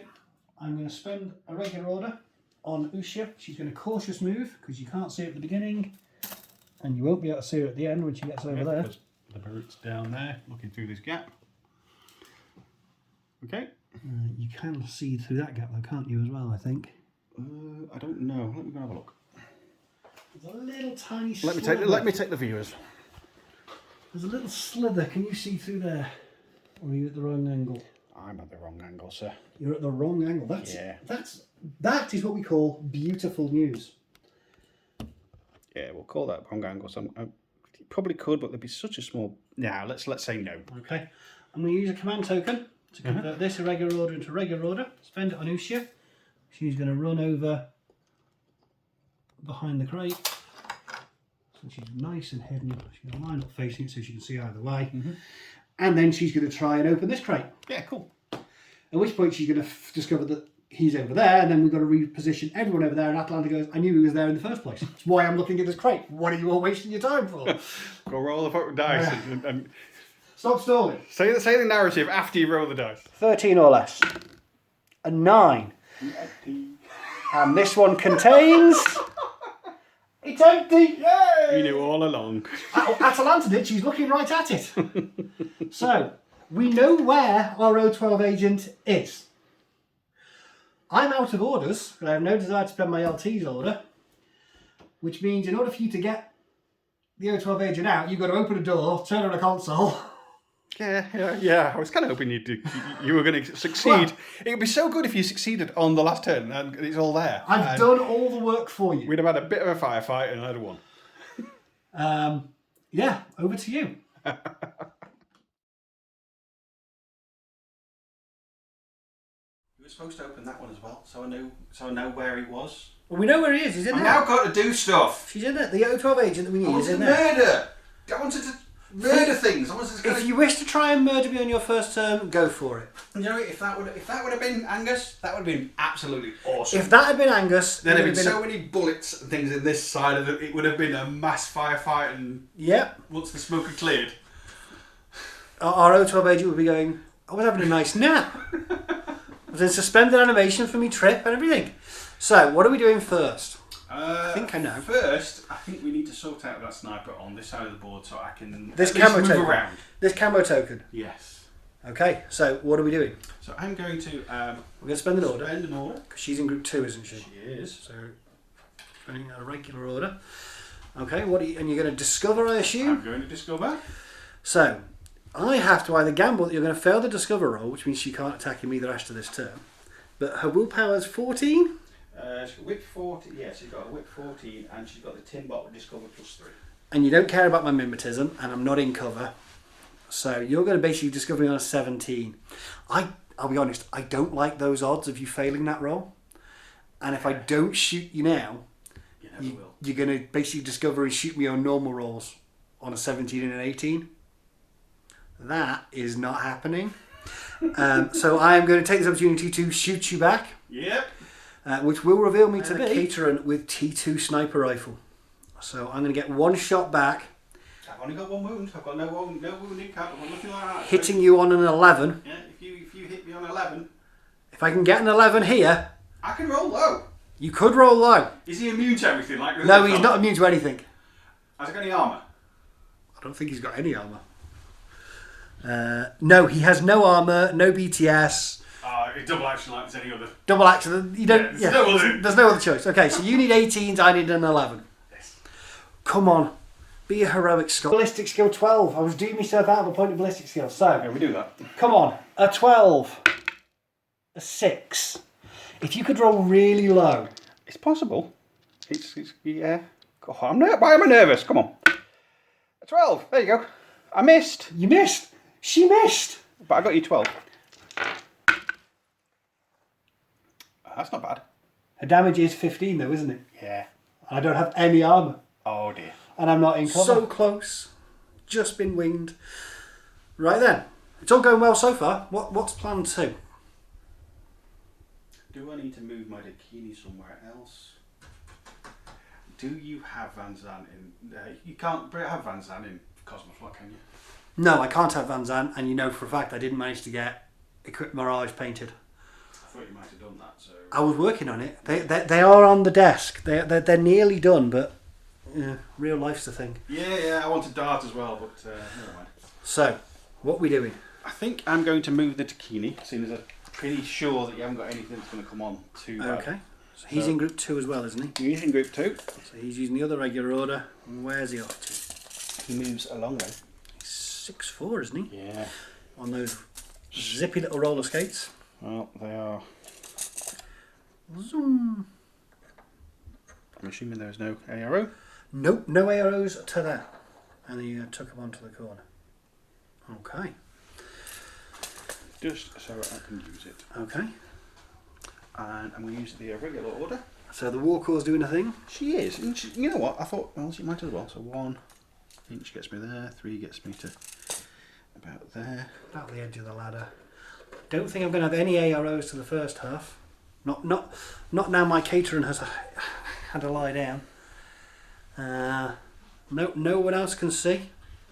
I'm going to spend a regular order on Ushia. She's going to cautious move because you can't see her at the beginning and you won't be able to see her at the end when she gets over there. The Marut's down there, looking through this gap. Okay. You can see through that gap though, can't you, as well, I think? I don't know. Let me go have a look. There's a little tiny Let me take the viewers. There's a little slither. Can you see through there? Or are you at the wrong angle? I'm at the wrong angle, sir. You're at the wrong angle. That is what we call beautiful news. Yeah, we'll call that wrong angle. So you probably could, but there'd be such a small... Nah, let's say no. Okay. I'm going to use a command token to convert this irregular order into regular order. Spend it on Ushia. She's going to run over behind the crate. So she's nice and hidden. She's going to line up facing it so she can see either way. And then she's going to try and open this crate. Yeah, cool. At which point she's going to discover that he's over there, and then we've got to reposition everyone over there, and Atalanta goes, I knew he was there in the first place. That's why I'm looking at this crate. What are you all wasting your time for? Go roll the fucking dice and Stop stalling. say the narrative after you roll the dice. 13 or less. A 9. And this one contains... It's empty! Yay! You knew all along. Atalanta did. She's looking right at it. So, we know where our O12 agent is. I'm out of orders, but I have no desire to spend my LT's order, which means in order for you to get the O12 agent out, you've got to open a door, turn on a console. Yeah. I was kind of hoping you were going to succeed. Well, It would be so good if you succeeded on the last turn and it's all there. I've done all the work for you. We'd have had a bit of a firefight and I'd have won. Yeah, over to you. You were supposed to open that one as well, so I know where he was. Well, we know where he is. He's in I've there. now got to do stuff. She's in there. The O12 agent that we need is in there. Murder. I wanted to murder things. I wanted to. If you wish to try and murder me on your first turn, go for it. You know, if that would have been Angus, that would have been absolutely awesome. If that had been Angus, There'd have been so many bullets and things in this side of it would have been a mass firefight. And yep, once the smoke had cleared, our O12 agent would be going, I was having a nice nap. I was in suspended animation for me trip and everything. So, what are we doing first? I think I know. First, I think we need to sort out that sniper on this side of the board so I can This at least camo move token. around. This camo token. Yes. Okay, so what are we doing? So I'm going to We're going to spend an order. spend an order. Because she's in group 2, isn't she? She is. So, spending a regular order. Okay, and you're going to discover, I assume? I'm going to discover. So, I have to either gamble that you're going to fail the discover roll, which means she can't attack him either after this turn. But her willpower is 14. She's got whip 14. Yeah, she's got a whip 14, and she's got the tin bot with discover +3. And you don't care about my mimetism, and I'm not in cover. So you're going to basically discover me on a 17. I'll be honest, I don't like those odds of you failing that roll. And if I don't shoot you now, You never will. you're going to basically discover and shoot me on normal rolls on a 17 and an 18. That is not happening. So I am going to take this opportunity to shoot you back. Yep. Which will reveal me to be Cateran with T2 sniper rifle. So I'm going to get one shot back, I've only got one wound. I've got no wound in cap. I've got nothing like that. hitting you on an 11. Yeah, if you hit me on 11, If I can get an 11 here, I can roll low. you could roll low. Is he immune to everything? Like the No, other he's fella? not immune to anything. Has he got any armour? I don't think he's got any armour. No, he has no armour, no BTS. It's double action like there's any other. Double action. You don't. Yeah, There's no other choice. Okay, so you need 18s. I need an 11. Yes. Come on, be a heroic Scot. Ballistic skill 12. I was doing myself out of a point of ballistic skill. So Yeah, we do that. come on, a 12, a 6. If you could roll really low, It's possible. It's yeah. Why am I nervous? Come on. A 12. There you go. I missed, you missed. She missed. but I got you 12. That's not bad. Her damage is 15 though, isn't it? Yeah. I don't have any armour, Oh dear. and I'm not in cover. So close, just been winged. Right then, it's all going well so far. What's plan 2? Do I need to move my bikini somewhere else? Do you have Van Zandt in? You can't have Van Zandt in Kosmoflot, can you? No, I can't have Van Zandt, and you know for a fact I didn't manage to get Equip Mirage painted. I thought you might have done that. So. I was working on it. They are on the desk. They're nearly done, but real life's the thing. Yeah. I wanted Dart as well, but never mind. So, what are we doing? I think I'm going to move the Takini, seeing as I'm pretty sure that you haven't got anything that's going to come on too bad. Okay. So he's in group 2 as well, isn't he? He's in group 2. So he's using the other regular order. Where's he off to? He moves along though. He's 6'4", isn't he? Yeah. On those zippy little roller skates. Well, they are. Zoom. I'm assuming there's no arrow. Nope, no arrows to that. And he took him onto the corner. Okay. Just so I can use it. Okay. And I'm going to use the regular order. So the Warcaw's doing a thing? She is. And she, you know what? I thought, well, she might as well. So 1 inch gets me there. 3 gets me to about there. About the edge of the ladder. Don't think I'm going to have any arrows to the first half. Not now my Cateran has had to lie down. No one else can see.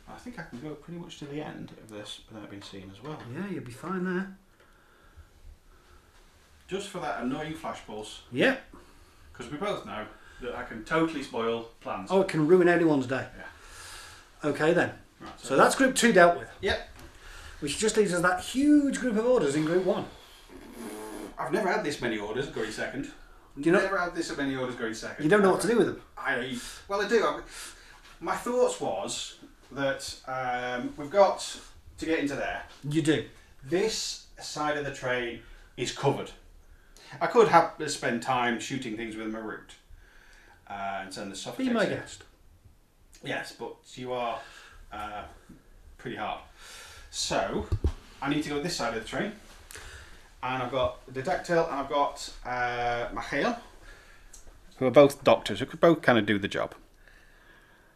I think I can go pretty much to the end of this without being seen as well. Yeah, you'll be fine there. Just for that annoying flash pulse. Yep. Because we both know that I can totally spoil plans. Oh, it can ruin anyone's day. Yeah. Okay then. Right, So that's group 2 dealt with. Yep. Which just leaves us that huge group of orders in group 1. I've never had this many orders going second. You know- Never had this many orders going second. You don't know what to do with them. Well, I do. my thoughts was that we've got to get into there. You do. This side of the train is covered. I could have spend time shooting things with my route and send the soft. Be my guest. Yes, but you are pretty hard. So I need to go this side of the train, and I've got the dactyl and I've got Michael, who are both doctors who could both kind of do the job.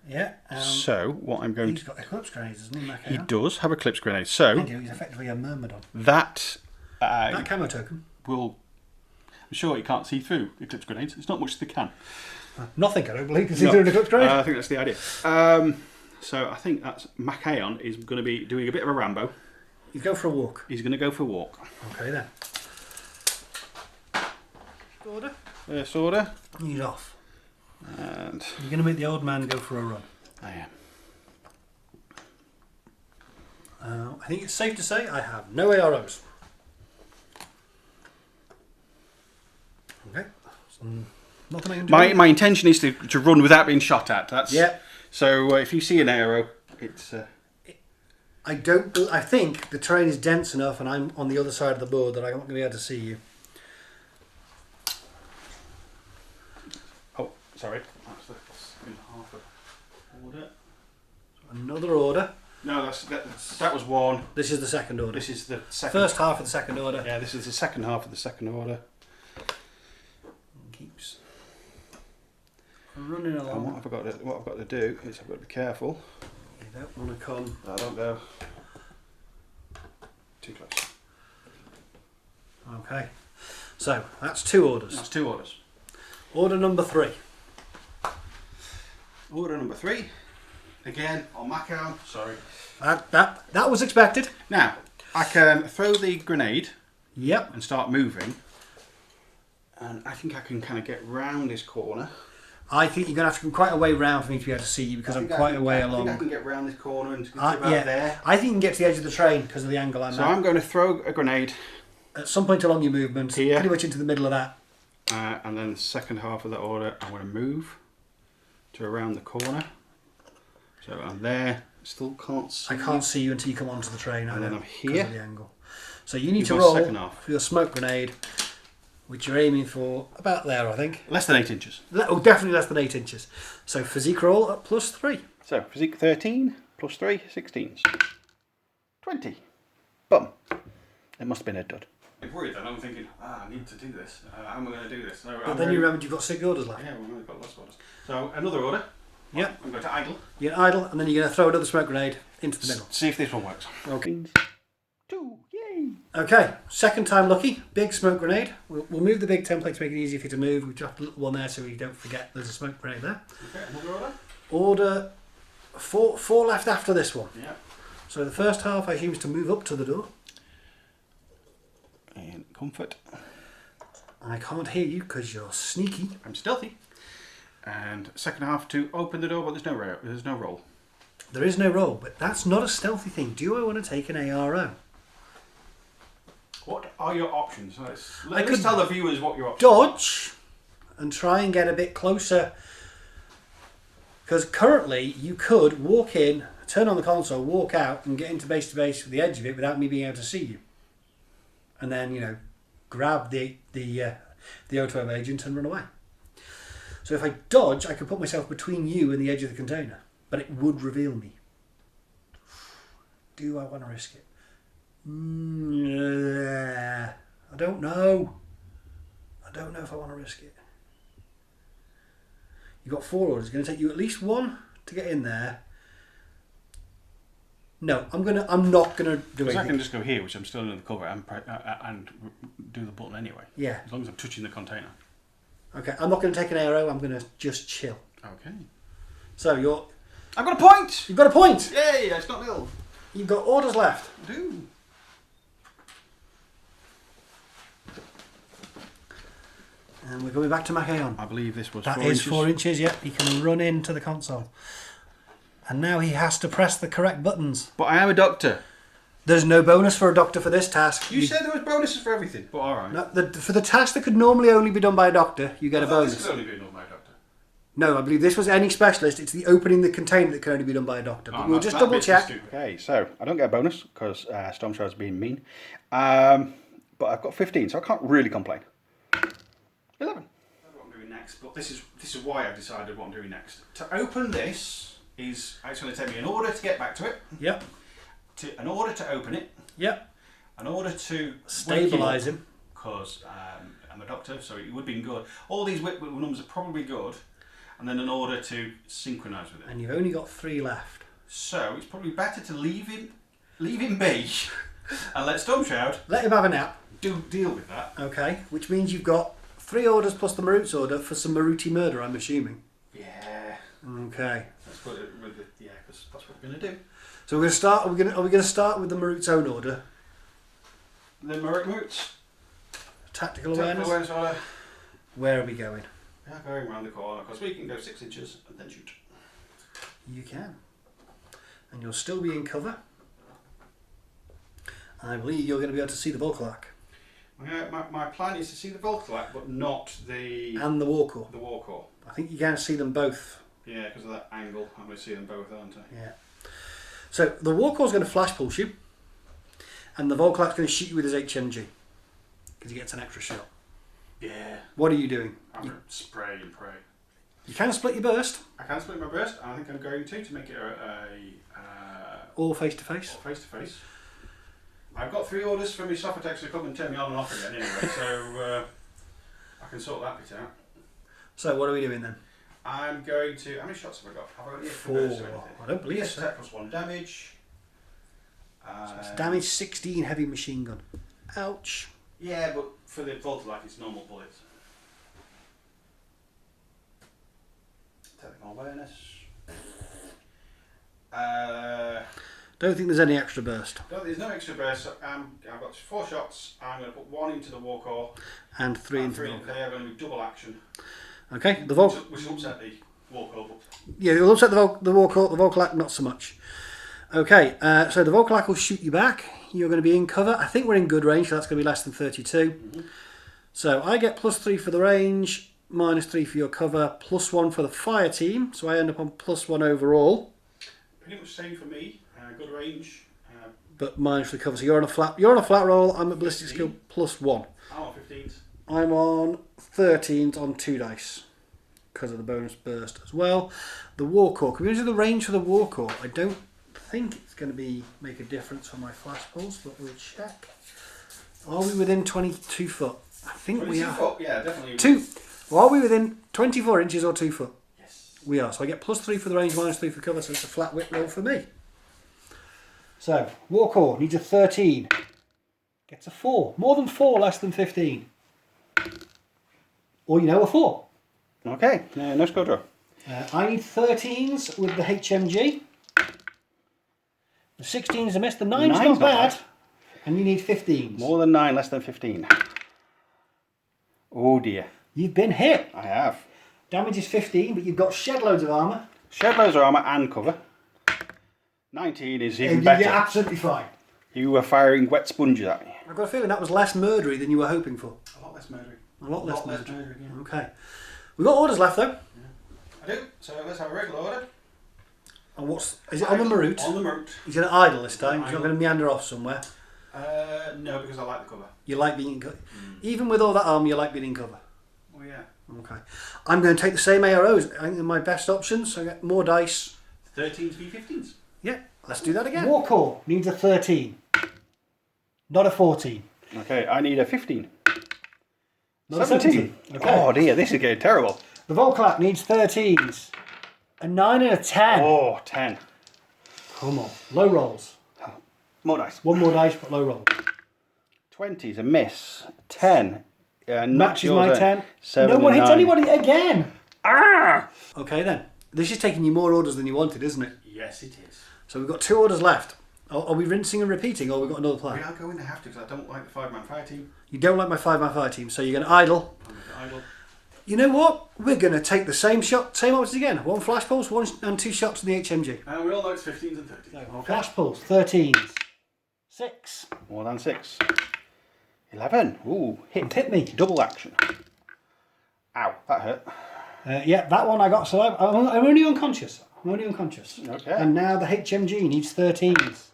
Yeah. So what I'm going he's got eclipse grenades, doesn't he, Michael? He does have eclipse grenades. So he's effectively a myrmidon. that That camo token will. I'm sure you can't see through eclipse grenades. There's not much they can. Nothing, I don't believe, to see through an eclipse grenade. I think that's the idea. So I think that's Machaon is going to be doing a bit of a Rambo. You go for a walk. He's going to go for a walk. Okay then. Order. First order. He's off. And You're going to make the old man go for a run. I am. I think it's safe to say I have no AROs. Okay. So nothing I can do. My intention is to run without being shot at. That's Yeah. So if you see an arrow, it's. I think the terrain is dense enough, and I'm on the other side of the board that I'm not going to be able to see you. Oh, sorry. That's the second half of order. Another order. No, that was one. This is the second order. This is the second. First half of the second order. Yeah, this is the second half of the second order. Keeps running along. And what I've got to do is I've got to be careful. You don't want to come. I don't go too close. Okay. So that's two orders. That's two orders. Order number 3. Order number 3. Again on Macau. Sorry. That was expected. Now I can throw the grenade. Yep. And start moving. And I think I can kind of get round this corner. I think you're going to have to come quite a way round for me to be able to see you because I'm quite a way along. I think I can get round this corner and get about there. I think you can get to the edge of the train because of the angle I'm at. So I'm going to throw a grenade at some point along your movement, here, pretty much into the middle of that. And then the second half of that order, I'm going to move to around the corner. So I'm there. Still can't see. I can't see you until you come onto the train. And then I'm here. Because of the angle. So you need to roll for your smoke grenade, which you're aiming for about there, I think. Less than 8 inches. Oh, definitely less than 8 inches. So physique roll at +3. So physique 13 plus 3, 16s. 20. Bum. It must have been a dud. I'm worried then. I'm thinking, I need to do this. How am I going to do this? So but then you remembered you've got 6 orders left. Yeah, well, I've got lots of orders. So another order. Yep. I'm going to idle. You're going to idle, and then you're going to throw another smoke grenade into the middle. See if this one works. Okay. 2. Yay. Okay, second time lucky. Big smoke grenade. We'll move the big template to make it easier for you to move. We've dropped a little one there so you don't forget there's a smoke grenade there. Okay, another order. Order 4 left after this one. Yeah. So the first half I assume is to move up to the door. And comfort. I can't hear you because you're sneaky. I'm stealthy. And second half to open the door, but there's no roll. There is no roll, but that's not a stealthy thing. Do I want to take an ARO? What are your options? Let's tell the viewers what your options dodge and try and get a bit closer. Because currently you could walk in, turn on the console, walk out and get into base to base with the edge of it without me being able to see you. And then, grab the O2M agent and run away. So if I dodge, I could put myself between you and the edge of the container. But it would reveal me. Do I want to risk it? I don't know. I don't know if I want to risk it. You've got 4 orders. It's going to take you at least 1 to get in there. No, I'm not gonna do anything. I can just go here, which I'm still under the cover, and do the button anyway. Yeah. As long as I'm touching the container. Okay, I'm not going to take an arrow. I'm going to just chill. Okay. So I've got a point! You've got a point! Yay, it's not nil. You've got orders left. I do. And we're going back to Machaon. I believe this was that 4 is inches. 4 inches, yep. He can run into the console. And now he has to press the correct buttons. But I am a doctor. There's no bonus for a doctor for this task. You said there was bonuses for everything. But alright. No, for the task that could normally only be done by a doctor, you get a bonus. This could only be done by a doctor. No, I believe this was any specialist. It's the opening the container that can only be done by a doctor. But we'll just double check. Okay, so I don't get a bonus because Stormshroud's being mean. But I've got 15, so I can't really complain. 11. I don't know what I'm doing next, but this is why I've decided what I'm doing next. To open this it's going to take me an order to get back to it. Yep. An order to open it. Yep. An order to stabilise him. Because I'm a doctor, so it would have been good. All these whip numbers are probably good. And then an order to synchronise with it. And you've only got 3 left. So it's probably better to leave him be and let Stormshroud let him have a nap. Deal with that. Okay, which means you've got 3 orders plus the Marut's order for some Maruti murder, I'm assuming. Yeah. Okay. Let's put it with because that's what we're going to do. So we're going to start. Are we going to start with the Marut's own order? The Marut's Tactical awareness. Order. Where are we going? We are going around the corner because we can go 6 inches and then shoot. You can, and you'll still be in cover. I believe you're going to be able to see the Volklak. My plan is to see the Volklak, but not the... And the Warcore. The Warcore. I think you can see them both. Yeah, because of that angle, I'm going to see them both, aren't I? Yeah. So the Warcore's going to flash pulse you, and the Volklak's going to shoot you with his HMG, because he gets an extra shot. Yeah. What are you doing? I'm going to spray and pray. You can split your burst. I can split my burst, and I think I'm going to make it all face to face. Face to face. I've got 3 orders for my Sophotex to come and turn me on and off again anyway, so I can sort that bit out. So what are we doing then? I'm going to... How many shots have I got? Have I got any 4. bursts or anything? I don't believe so. Attack plus 1 damage. So it's damage 16 heavy machine gun. Ouch. Yeah, but for the Volklak it's normal bullets. Technical awareness. Don't think there's any extra burst. There's no extra burst. So I've got 4 shots. I'm going to put 1 into the Warcore. And 3 into the Volklak. They are going to be double action. Okay, the which will upset the Warcore. Yeah, it'll upset the Warcore. The Volklak not so much. Okay, so the Volklak will shoot you back. You're going to be in cover. I think we're in good range, so that's going to be less than 32. Mm-hmm. So I get +3 for the range, -3 for your cover, +1 for the fire team. So I end up on +1 overall. Pretty much same for me. Good range. But minus the cover. So you're on a flat. You're on a flat roll. I'm at ballistic skill +1. I'm on 15s. I'm on 13s on 2 dice because of the bonus burst as well. The Warcore. Can we enter the range for the Warcore? I don't think it's going to make a difference for my flash pulse, but we'll check. Are we within 22 foot? I think we are. 22 foot, yeah, definitely. 2. Well, are we within 24 inches or 2 foot? Yes. We are. So I get +3 for the range, -3 for cover, so it's a flat whip roll for me. So, Warcore needs a 13. Gets a 4. More than 4, less than 15. Or, a 4. Okay, no score draw. I need 13s with the HMG. The 16 is a miss. The 9's not bad. And you need 15s. More than 9, less than 15. Oh dear. You've been hit. I have. Damage is 15, but you've got shed loads of armour. Shed loads of armour and cover. 19 is even better. You're absolutely fine. You were firing wet sponges at me. I've got a feeling that was less murdery than you were hoping for. A lot less murdery. A lot less murdery. Yeah. Okay. We've got orders left though. Yeah. I do. So let's have a regular order. And is it on the Marut? On the Marut. He's going to idle this time. He's not going to meander off somewhere. No, because I like the cover. You like being in cover. Even with all that armour, you like being in cover. Oh yeah. Okay. I'm going to take the same AROs. I think they're my best options. So I get more dice. 13s v 15s. Yeah. Let's do that again. Warcore needs a 13. Not a 14. Okay, I need a 15. Not a 17. Okay. Oh dear, this is getting terrible. The Volklak needs 13s. A 9 and a 10. Oh, 10. Come on. Low rolls. More dice. One more dice, but low roll. 20 is a miss. 10. Matches my 10. 7 no one and hits 9. anybody again. Ah! Okay then. This is taking you more orders than you wanted, isn't it? Yes, it is. So we've got 2 orders left. Are we rinsing and repeating, or we've got another plan? We are going to have to, because I don't like the 5-man fire team. You don't like my 5-man fire team, so you're going to idle. I'm going to idle. You know what? We're going to take the same options again. 1 flash pulse, 1 and 2 shots in the HMG. And we all know it's 15s and 30s. So, flash pulse, 13s. 6. More than 6. 11. Ooh, hit me. Double action. Ow, that hurt. Yeah, that one I got. So I'm only unconscious. I'm only unconscious. Okay. And now the HMG needs 13s.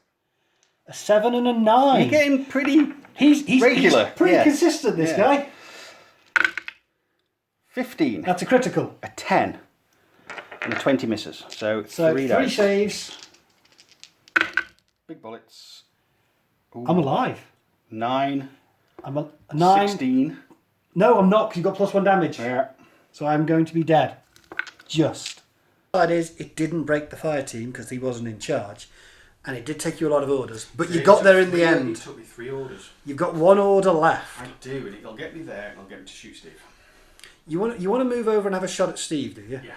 A 7 and a 9. You're getting pretty He's regular. He's pretty Yeah. consistent, this Yeah. guy. 15. That's a critical. A 10. And a 20 misses. So 3 3 dice. saves. Big bullets. I'm alive. 9. I'm a 9. 16. No, I'm not, because you've got +1 damage. Yeah. So I'm going to be dead. Just. That is, it didn't break the fire team because he wasn't in charge. And it did take you a lot of orders. But you got there in the end. It took me 3 orders. You've got 1 order left. I do, and it'll get me there and it'll get me to shoot Steve. You want to move over and have a shot at Steve, do you? Yeah.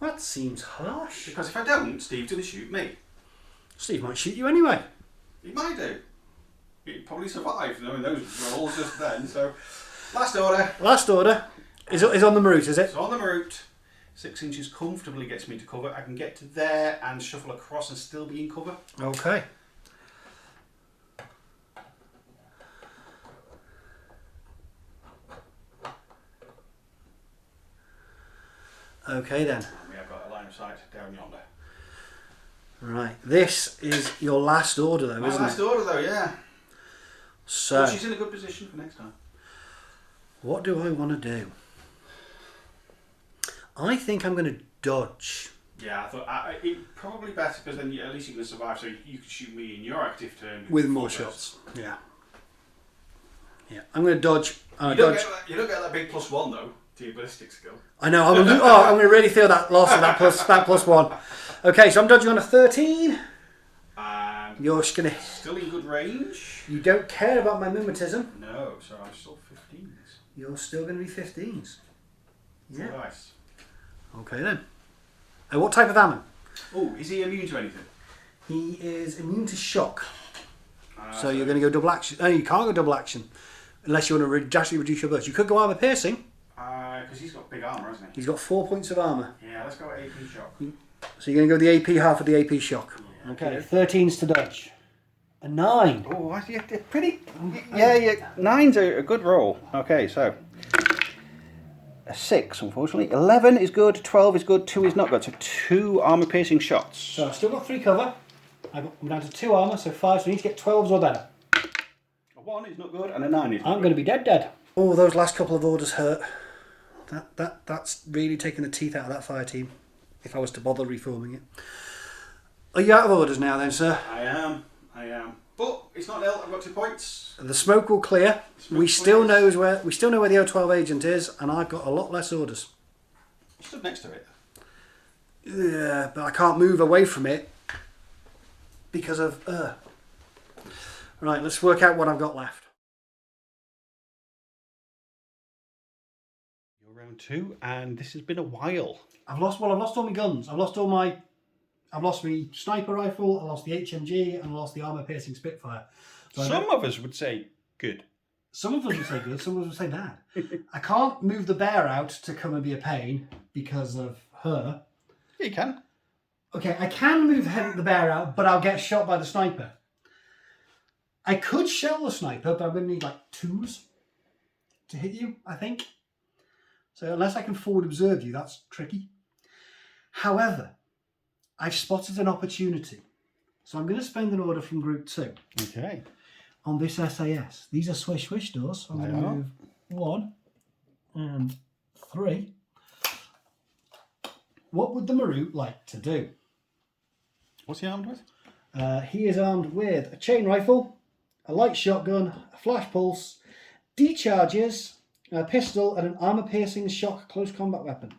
That seems harsh. Because if I don't, Steve's going to shoot me. Steve might shoot you anyway. He might do. He'd probably survive knowing those rolls just then. So, last order. Last order is on the route, is it? It's on the route. 6 inches comfortably gets me to cover. I can get to there and shuffle across and still be in cover. Okay. Okay then. And we have got a line of sight down yonder. Right. This is your last order though, My isn't last it? order though, yeah. So, But she's in a good position for next time. what do I want to do? I think I'm going to dodge. Yeah, I thought it probably better because then at least you can survive. So you can shoot me in your active turn With more full shots. Yeah. Yeah. I'm going to dodge. burst. You don't get that big +1 though to your ballistic skill. I know. I'm going to really feel that loss of that +1. Okay, so I'm dodging on a 13. And You're just going to. still in good range. You don't care about my mimetism. No, so I'm still 15s. You're still going to be 15s. Yeah. Nice. Okay then. What type of ammo? Oh, is he immune to anything? He is immune to shock. So you're going to go double action. No, you can't go double action unless you want to drastically reduce your burst. You could go armor piercing. Because he's got big armor, hasn't he? He's got 4 points of armor. Yeah, let's go AP shock. So you're going to go the AP half of the AP shock. Yeah. Okay. 13s to dodge. A 9. Oh, you're pretty. Yeah, 9's a good roll. Okay, so a 6, unfortunately. 11 is good. 12 is good. 2 is not good. So 2 armor piercing shots. So I've still got 3 cover. I'm down to 2 armor, so 5. So I need to get 12s or better. A 1 is not good, and a 9 is. I'm going to be dead. Oh, those last couple of orders hurt. That's really taking the teeth out of that fire team. If I was to bother reforming it. Are you out of orders now, then, sir? I am. But it's not nil. I've got 2 points. The smoke will clear. We still know where the O12 agent is, and I've got a lot less orders. You stood next to it. Yeah, but I can't move away from it because of. Right, let's work out what I've got left. You're round 2, and this has been a while. I've lost all my guns. I've lost my sniper rifle. I lost the HMG, and I lost the armor piercing Spitfire. So Some of us would say good. Some of us would say good, some of us would say bad. I can't move the bear out to come and be a pain because of her. Yeah, you can. Okay, I can move the bear out, but I'll get shot by the sniper. I could shell the sniper, but I'm going to need like 2s to hit you, I think. So unless I can forward observe you, that's tricky. However, I've spotted an opportunity. So I'm going to spend an order from group 2. Okay. On this SAS. These are swish doors. So I'm going to move 1 and 3. What would the Marut like to do? What's he armed with? He is armed with a chain rifle, a light shotgun, a flash pulse, decharges, a pistol, and an armor-piercing shock close combat weapon.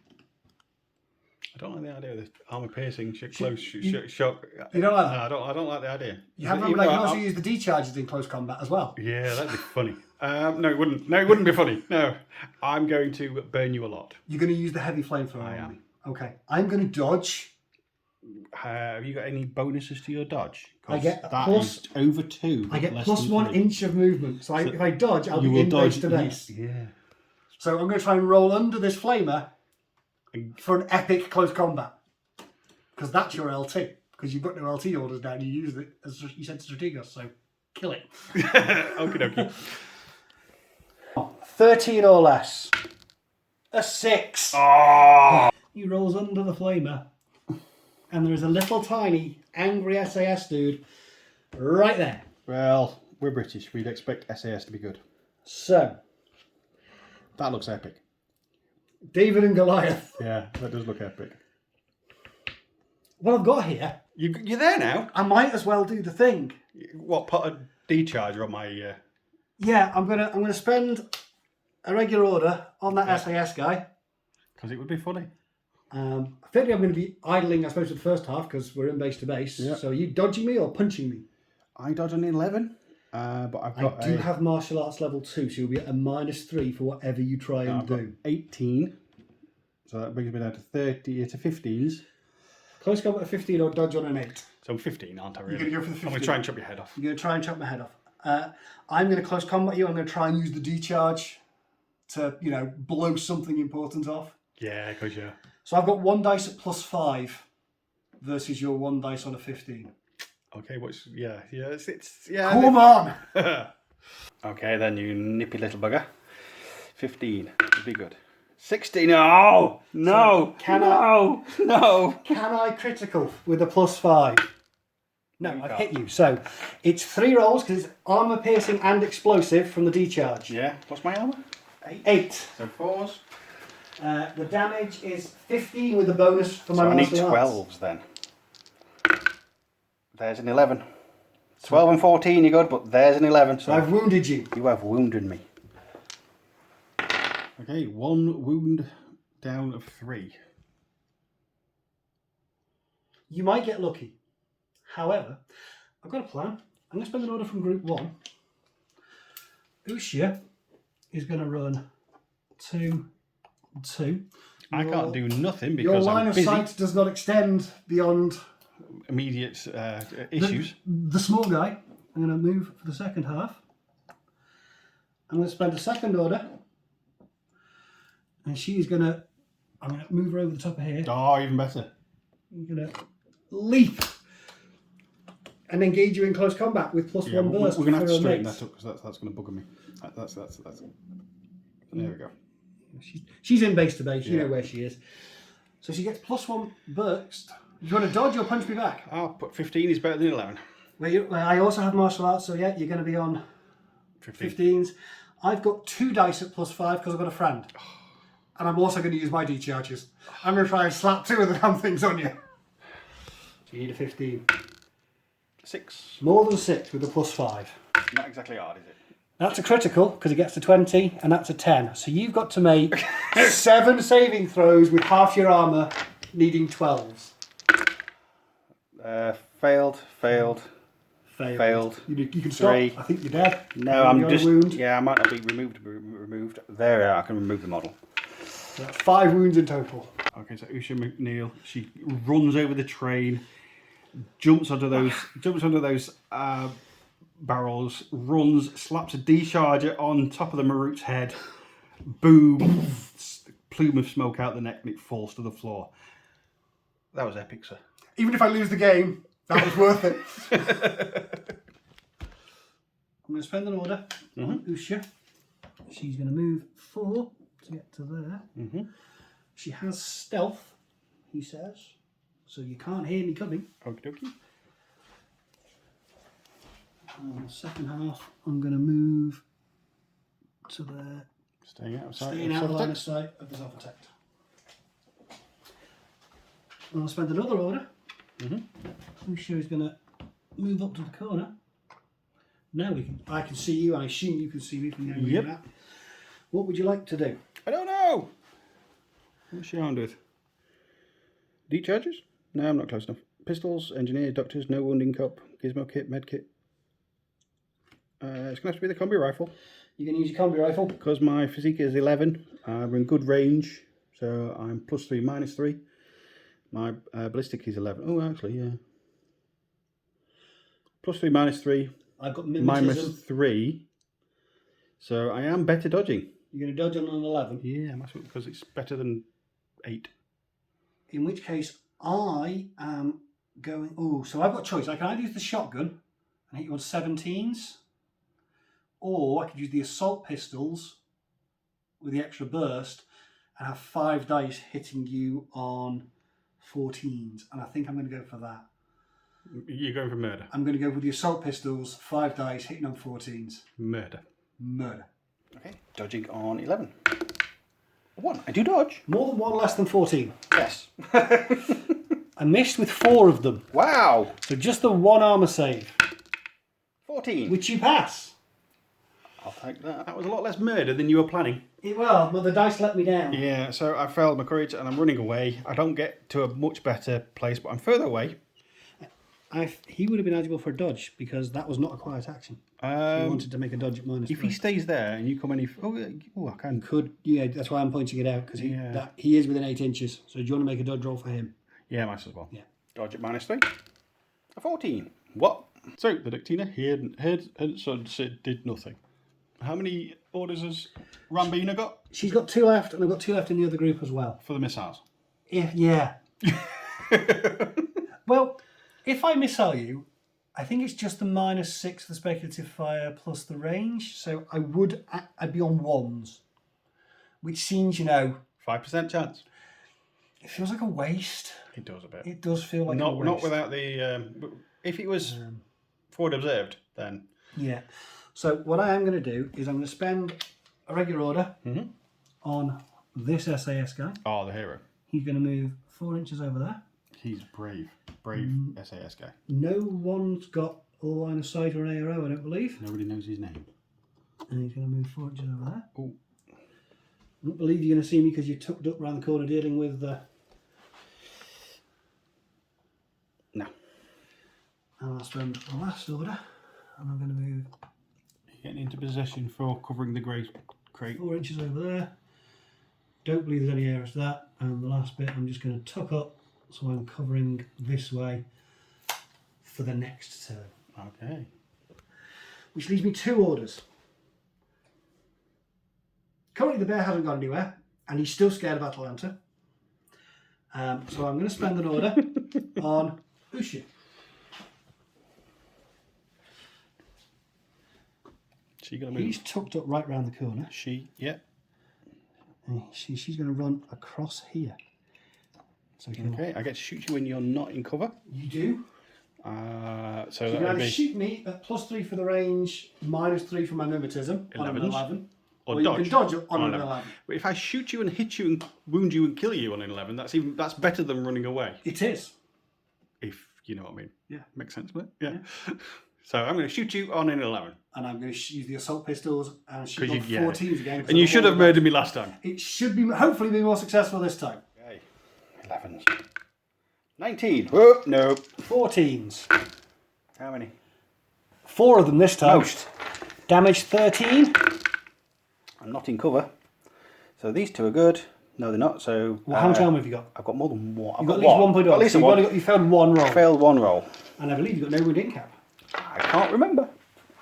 I don't like the idea of this armor piercing shock. You don't like that? No, I don't like the idea. You have remember, like, you can also use the decharges in close combat as well. Yeah, that'd be funny. No, it wouldn't. No, it wouldn't be funny. No, I'm going to burn you a lot. You're going to use the heavy flamethrower I on am. me. Okay, I'm going to dodge. Have you got any bonuses to your dodge? I get that plus- is over 2. I get less plus than 1 3. inch of movement. So if I dodge, I'll You be will in base dodge to base. Yeah. So I'm going to try and roll under this flamer for an epic close combat. Because that's your LT. Because you've got no LT orders down, you used it as you said Strategos, so kill it. Okie dokie. 13 or less. A 6. Oh! He rolls under the flamer, and there is a little tiny angry SAS dude right there. Well, we're British. We'd expect SAS to be good. So, That looks epic. David and Goliath. Yeah, that does look epic. What I've got here, You're there now? I might as well do the thing. What, put a decharger on my... Yeah, I'm gonna spend a regular order on that SAS guy. Because it would be funny. Effectively, I'm going to be idling, I suppose, for the first half because we're in base to base. Yeah. So are you dodging me or punching me? I dodge an 11, but I've got I do have martial arts level 2, so you'll be at a -3 for whatever you try and I've got do. 18, so that brings me down to 30, to 15s. Close combat 15 or dodge on an 8. So I'm 15, aren't I, really? You're going to go for the 15. I'm going to try and chop your head off. You're going to try and chop my head off. I'm going to close combat you. I'm going to try and use the decharge to, blow something important off. Yeah, because yeah. So I've got 1 dice at +5 versus your 1 dice on a 15. Okay, yeah, Come on! Okay, then you nippy little bugger. 15 would be good. 16, no! No! Can No! Can I critical with a +5? No, You I've can't. hit you. So it's 3 rolls because it's armor piercing and explosive from the decharge. Yeah, what's my armor? 8. So 4s. The damage is 15 with the bonus for my So I need martial arts. 12s then. There's an 11. 12 and 14 you're good, but there's an 11. So I've wounded you. You have wounded me. Okay, 1 wound down of 3. You might get lucky. However, I've got a plan. I'm going to spend an order from group 1. Ushia is going to run 2, 2. I can't do nothing Your because line I'm of busy. sight does not extend beyond Immediate issues. the small guy. I'm going to move for the second half. I'm going to spend a second order. And she's going to... I'm going to move her over the top of here. Oh, even better. I'm going to leap and engage you in close combat with +1 Yeah, we're burst. going to have for to her straighten mates. that up because that's going to bugger me. That's. There we go. She's in base to base. You Yeah. know where she is. So she gets +1 burst. Do you want to dodge or punch me back? I'll put 15 is better than 11. Well, I also have martial arts, so yeah, you're going to be on 15s. I've got 2 dice at +5 because I've got a friend. And I'm also going to use my decharges. I'm going to try and slap 2 of the damn things on you. So you need a 15. 6. More than 6 with a +5. Not exactly hard, is it? That's a critical because it gets to 20 and that's a 10. So you've got to make 7 saving throws with half your armour needing 12s. Failed. You can stop. 3. I think you're dead. No, I'm You're on a just. wound. Yeah, I might not be removed. There we are. I can remove the model. So that's 5 wounds in total. Okay, so Usha McNeil, she runs over the train, jumps onto those barrels, runs, slaps a decharger on top of the Marut's head, boom, plume of smoke out the neck, and it falls to the floor. That was epic, sir. Even if I lose the game, that was worth it. I'm going to spend an order on Usha. She's going to move 4 to get to there. She has stealth, he says, so you can't hear me coming. Okie dokie. And the second half, I'm going to move to there, Staying out of sight. staying out of line of sight of the self-attack. I'll spend another order. Usha is going to move up to the corner. Now I can see you, and I assume you can see me from the angle you're at. What would you like to do? I don't know. What's she armed with? Dechargers? No, I'm not close enough. Pistols, engineer, doctors, no wounding cup, gizmo kit, med kit. It's going to have to be the combi rifle. You're going to use your combi rifle? Because my physique is 11, we're in good range, so I'm +3, -3. My ballistic is 11. Oh, actually, yeah. +3, -3. I've got mimetism. -3. So I am better dodging. You're going to dodge on an 11? Yeah, because it's better than 8. In which case, I am going... Oh, so I've got a choice. I can either use the shotgun and hit you on 17s, or I could use the assault pistols with the extra burst and have 5 dice hitting you on 14s, and I think I'm going to go for that. You're going for murder. I'm going to go with the assault pistols, 5 dice hitting on 14s. Murder. Okay, dodging on 11. 1. I do dodge. More than 1, less than 14. Yes. I missed with 4 of them. Wow. So just the 1 armour save. 14. Which you pass. I'll take that. That was a lot less murder than you were planning. Well, the dice let me down. Yeah, so I failed my courage and I'm running away. I don't get to a much better place, but I'm further away. He would have been eligible for a dodge because that was not a quiet action. He wanted to make a dodge at -3. If he stays there and you come any... Oh, I can. Yeah, that's why I'm pointing it out because he is within 8 inches. So do you want to make a dodge roll for him? Yeah, might as well. Yeah. Dodge at -3. A 14. What? So, the Dictina did nothing. How many orders has Rambina got? She's got 2 left, and I've got 2 left in the other group as well. For the missiles? Yeah. Well, if I missile you, I think it's just the -6 for the speculative fire plus the range. So I'd be on 1s, which seems, 5% chance. it feels like a waste. It does a bit. It does feel like a waste. Not without the... if it was forward observed, then... Yeah. So what I am going to do is I'm going to spend a regular order on this SAS guy. Oh, the hero. He's going to move 4 inches over there. He's brave. Brave SAS guy. No one's got all line of sight or an ARO, I don't believe. Nobody knows his name. And he's going to move 4 inches over there. Oh. I don't believe you're going to see me because you're tucked up around the corner dealing with the... No. And I'll spend the last order. And I'm going to move... Getting into possession for covering the grey crate. 4 inches over there. Don't believe there's any errors to that. And the last bit I'm just going to tuck up so I'm covering this way for the next turn. Okay. Which leaves me 2 orders. Currently the bear hasn't gone anywhere and he's still scared of Atalanta. So I'm going to spend an order on Ushu. She gonna move? He's tucked up right round the corner. Yeah. And she's going to run across here. So Okay, I get to shoot you when you're not in cover. You do. So You that can would either be shoot me at +3 for the range, -3 for my mimetism on an 11s. 11. or you dodge. can dodge on an 11. 11. But if I shoot you and hit you and wound you and kill you on an 11, that's better than running away. It is. If you know what I mean. Yeah. Makes sense, but yeah. So I'm going to shoot you on an 11. And I'm going to use the assault pistols and shoot 'Cause on you- 14s again. And you should have murdered me last time. It should be, hopefully, be more successful this time. Okay. 11s. 19. Oh, no. 14s. How many? 4 of them this time. Most. Damage 13. I'm not in cover. So these 2 are good. No, they're not. So Well, how much armor have you got? I've got more than one. You've got at least 1 point. At least so one. you failed 1 roll. Failed 1 roll. And I believe you've got no wound in cap. I can't remember.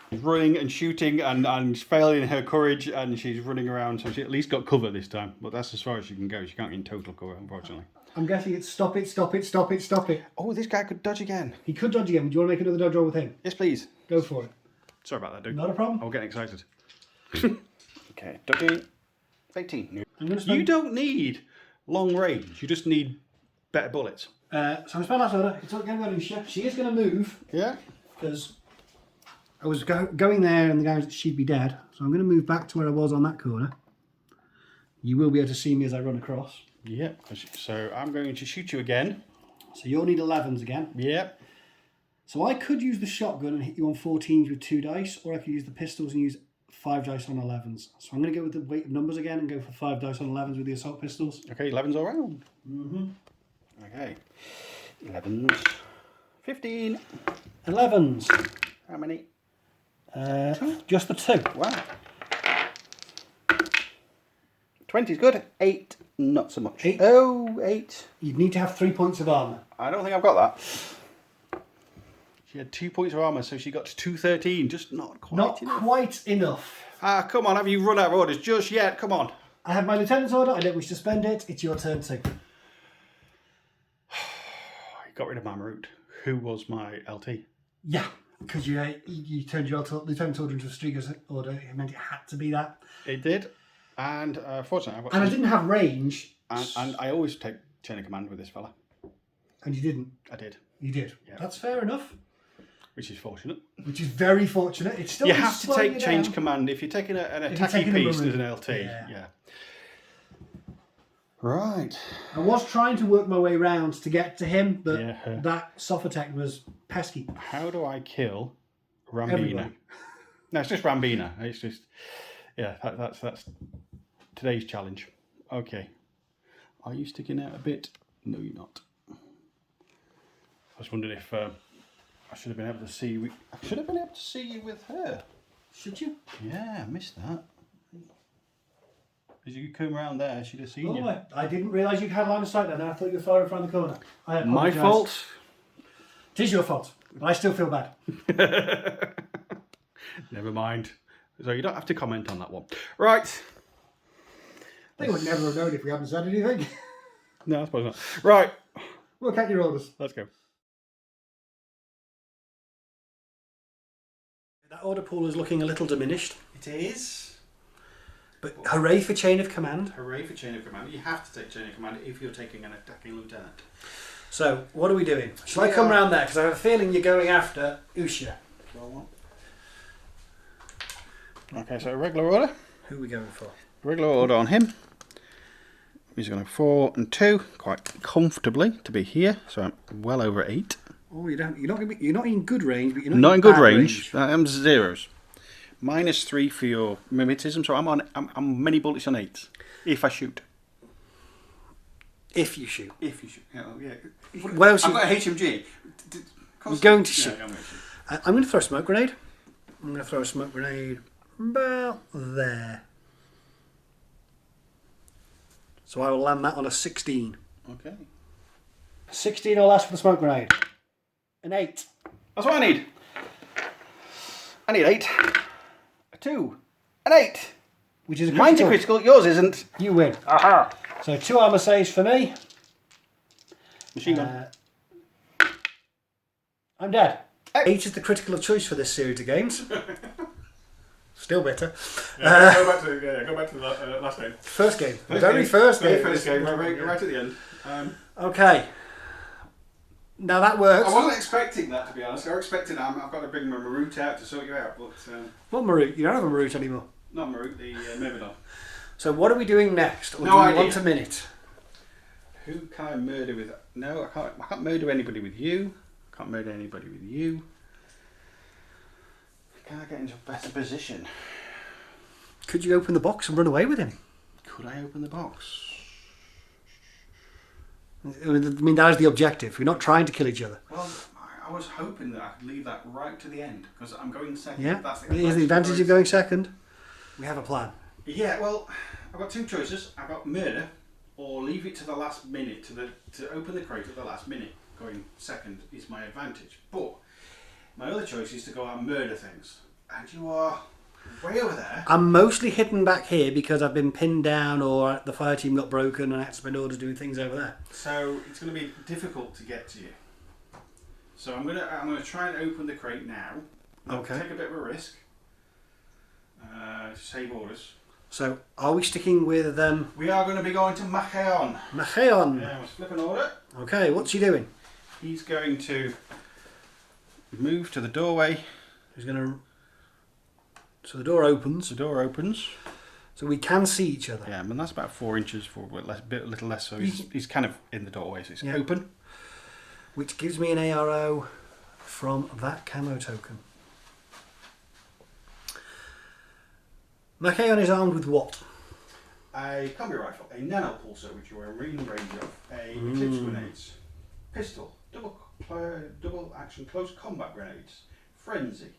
She's running and shooting and failing her courage, and she's running around, so she at least got cover this time. But that's as far as she can go. She can't get in total cover, unfortunately. I'm guessing it's stop it, stop it, stop it, stop it. Oh, this guy could dodge again. He could dodge again. Do you want to make another dodge roll with him? Yes, please. Go for it. Sorry about that, dude. Not a problem. I'm getting excited. Okay, dodging. 18. I'm going to spend... You don't need long range. You just need better bullets. So I'm going to spend last order. It's not going to go to Lucia. She is going to move. Yeah? Because I was going there and the guy was, she'd be dead. So I'm going to move back to where I was on that corner. You will be able to see me as I run across. Yep. So I'm going to shoot you again. So you'll need 11s again. Yep. So I could use the shotgun and hit you on 14s with 2 dice, or I could use the pistols and use 5 dice on 11s. So I'm going to go with the weight of numbers again and go for 5 dice on 11s with the assault pistols. Okay, 11s all round. Mm-hmm. Okay. 11s. 15. 11s. How many? Just the 2. Wow. 20 is good. 8, not so much. 8. Oh, 8. You'd need to have 3 points of armour. I don't think I've got that. She had 2 points of armour, so she got to 213. Just not quite Not enough. quite enough. Ah, come on. Have you run out of orders just yet? Come on. I have my lieutenant's order. I don't wish to spend it. It's your turn too. I got rid of Mamroot, who was my LT. Yeah, because you turned your lieutenant's order into a Striga's order. It meant it had to be that. It did. And fortunately, I've got. And I didn't have range. And I always take chain of command with this fella. And you didn't. I did. You did. Yeah. That's fair enough. Which is fortunate. Which is very fortunate. It's still You have to take change command if you're taking an attacking piece as an LT. Yeah. Right. I was trying to work my way round to get to him, but Yeah. that Sophatech was pesky. How do I kill Rambina? Everyone. No, it's just Rambina. It's just, yeah, that's today's challenge. Okay. Are you sticking out a bit? No, you're not. I was wondering if I should have been able to see you. I should have been able to see you with her. Should you? Yeah, I missed that. As you come around there, she'd have seen you. I didn't realise you had line of sight then. I thought you were far in front of the corner. I My apologise. fault. It is your fault, but I still feel bad. Never mind. So you don't have to comment on that one. Right. They would never have known if we hadn't said anything. No, I suppose not. Right. Work out your orders. Let's go. That order pool is looking a little diminished, It is. but hooray for chain of command. Hooray for chain of command. You have to take chain of command if you're taking an attacking lieutenant. So, what are we doing? Shall I come round there? Because I have a feeling you're going after Usha. Okay, so regular order. Who are we going for? Regular order on him. He's going to 4 and 2 quite comfortably to be here. So I'm well over 8. Oh, you're not in good range, but you're Not in good bad range. I'm zeros. -3 for your mimetism. So I'm many bullets on 8 if I shoot. If you shoot. If you shoot. Yeah. What else? I've got a HMG. You're going to shoot. Yeah, I'm going to shoot. I'm going to throw a smoke grenade. I'm going to throw a smoke grenade about there. So I will land that on a 16. Okay. 16 or less for the smoke grenade. An 8. That's what I need. I need 8. A 2. An 8. Which is a Mine's a critical. critical, yours isn't. You win. Aha. So 2 armour saves for me. Machine gun. I'm dead. 8 is the critical of choice for this series of games. Still better. Yeah, go back to the last game. First game. First Very game. first Very game. first game, right at the end. Okay. Now that works. I wasn't expecting that, to be honest. I was expecting I've got to bring my Marut out to sort you out, but What Marut? You don't have a Marut anymore. not Marut, the Myrmidon. So what are we doing next? Or No do you idea. want a minute? Who can I murder with? No, I can't murder anybody with you. I can't murder anybody with you. Can I get into a better position? Could you open the box and run away with him? Could I open the box? I mean, that is the objective. We're not trying to kill each other. Well, I was hoping that I could leave that right to the end because I'm going second. Yeah. That's Here's the advantage of going second. We have a plan. Yeah, well, I've got 2 choices. I've got murder or leave it to the last minute to open the crate at the last minute. Going second is my advantage. But my other choice is to go out and murder things. And you are way over there. I'm mostly hidden back here because I've been pinned down or the fire team got broken and I had to spend orders doing things over there. So it's going to be difficult to get to you. So I'm gonna try and open the crate now. Okay. Take a bit of a risk. Save orders. So are we sticking with We are going to be going to Macheon. Macheon? Yeah, let's flip an order. Okay, what's he doing? He's going to move to the doorway. He's going to... So the door opens. The door opens. So we can see each other. Yeah, I mean that's about 4 inches, a little less. So he's kind of in the doorway, so it's open. Which gives me an ARO from that camo token. Macheon is armed with what? A combi rifle, a nano pulsar, which you are in range of, a eclipse grenades, pistol, double action close combat grenades, frenzy,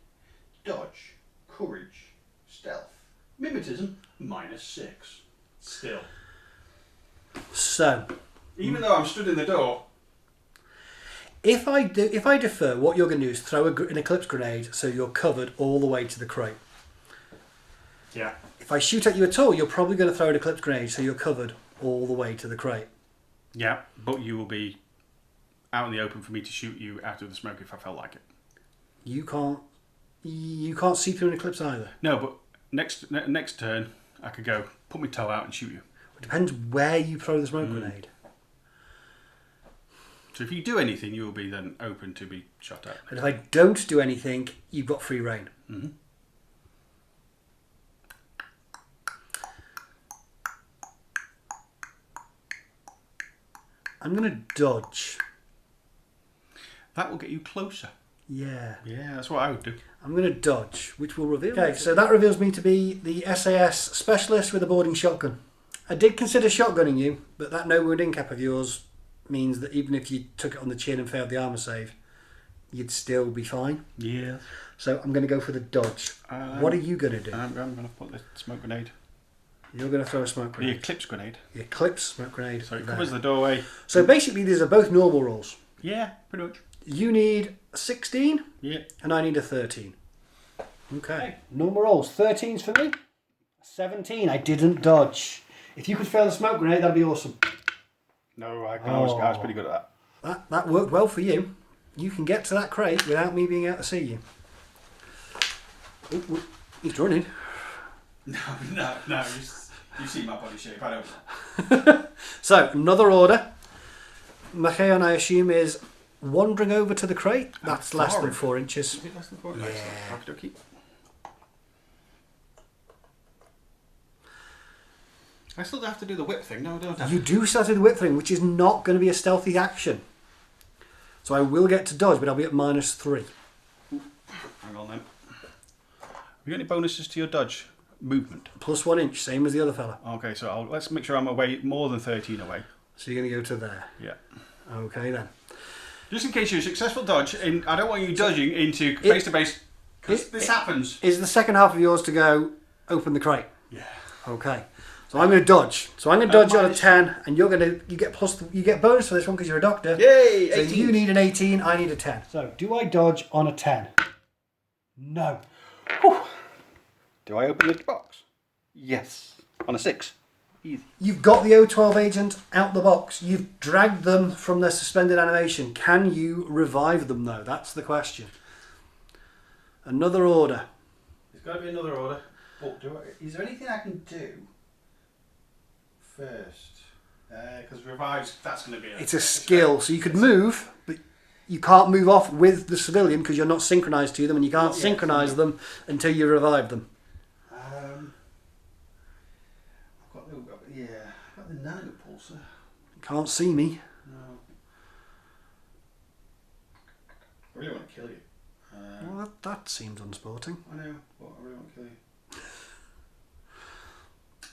dodge, courage, stealth, mimetism, -6. Still. So, Even though I'm stood in the door. if I defer, what you're going to do is throw an eclipse grenade so you're covered all the way to the crate. Yeah. If I shoot at you at all, you're probably going to throw an eclipse grenade so you're covered all the way to the crate. Yeah, but you will be out in the open for me to shoot you out of the smoke if I felt like it. You can't see through an eclipse either. No, but next turn, I could go put my toe out and shoot you. It depends where you throw the smoke grenade. So if you do anything, you will be then open to be shot at. But if I don't do anything, you've got free reign. Mm-hmm. I'm going to dodge. That will get you closer. Yeah. Yeah, that's what I would do. I'm going to dodge, which will reveal... Okay, so that reveals me to be the SAS specialist with a boarding shotgun. I did consider shotgunning you, but that no wound in cap of yours means that even if you took it on the chin and failed the armour save, you'd still be fine. Yeah. So I'm going to go for the dodge. What are you going to do? I'm going to put the smoke grenade. You're going to throw a smoke The grenade. eclipse grenade. The eclipse smoke grenade. So it there. covers the doorway. So basically these are both normal rolls. Yeah, pretty much. You need a 16 Yeah. and I need a 13. Okay. Normal rolls. 13's for me. 17. I didn't dodge. If you could fail the smoke grenade, that'd be awesome. No, I was pretty good at that. That worked well for you. You can get to that crate without me being able to see you. Ooh, he's running. No. You see my body shape, I don't. So, another order. Macheon, I assume, is wandering over to the crate. That's less than 4 inches. Is it less than 4? Yeah. Okey-dokey. I still have to do the whip thing, no, don't I? You do start with the whip thing, which is not going to be a stealthy action. So I will get to dodge, but I'll be at -3. Hang on then. Have you got any bonuses to your dodge movement? Plus 1 inch, same as the other fella. Okay, so let's make sure I'm away more than 13 away. So you're going to go to there. Yeah. Okay then. Just in case you're a successful dodge, I don't want you dodging into base to base, because this happens. Is the second half of yours to go open the crate? Yeah. Okay. So I'm going to dodge. So I'm going to dodge on a 10, and you get bonus for this one because you're a doctor. Yay! So 18. you need an 18, I need a 10. So do I dodge on a 10? No. Whew. Do I open the box? Yes. On a 6. Easy. You've got the O12 agent out the box. You've dragged them from their suspended animation. Can you revive them though? That's the question. Another order. There's got to be another order. Oh, is there anything I can do first? Because revives, that's going to be It's a skill. So you could move, but you can't move off with the civilian because you're not synchronised to them, and you can't synchronise them until you revive them. I've got the nano pulsar. Can't see me. No. I really want to kill you. Well, that seems unsporting. I know, but I really want to kill you.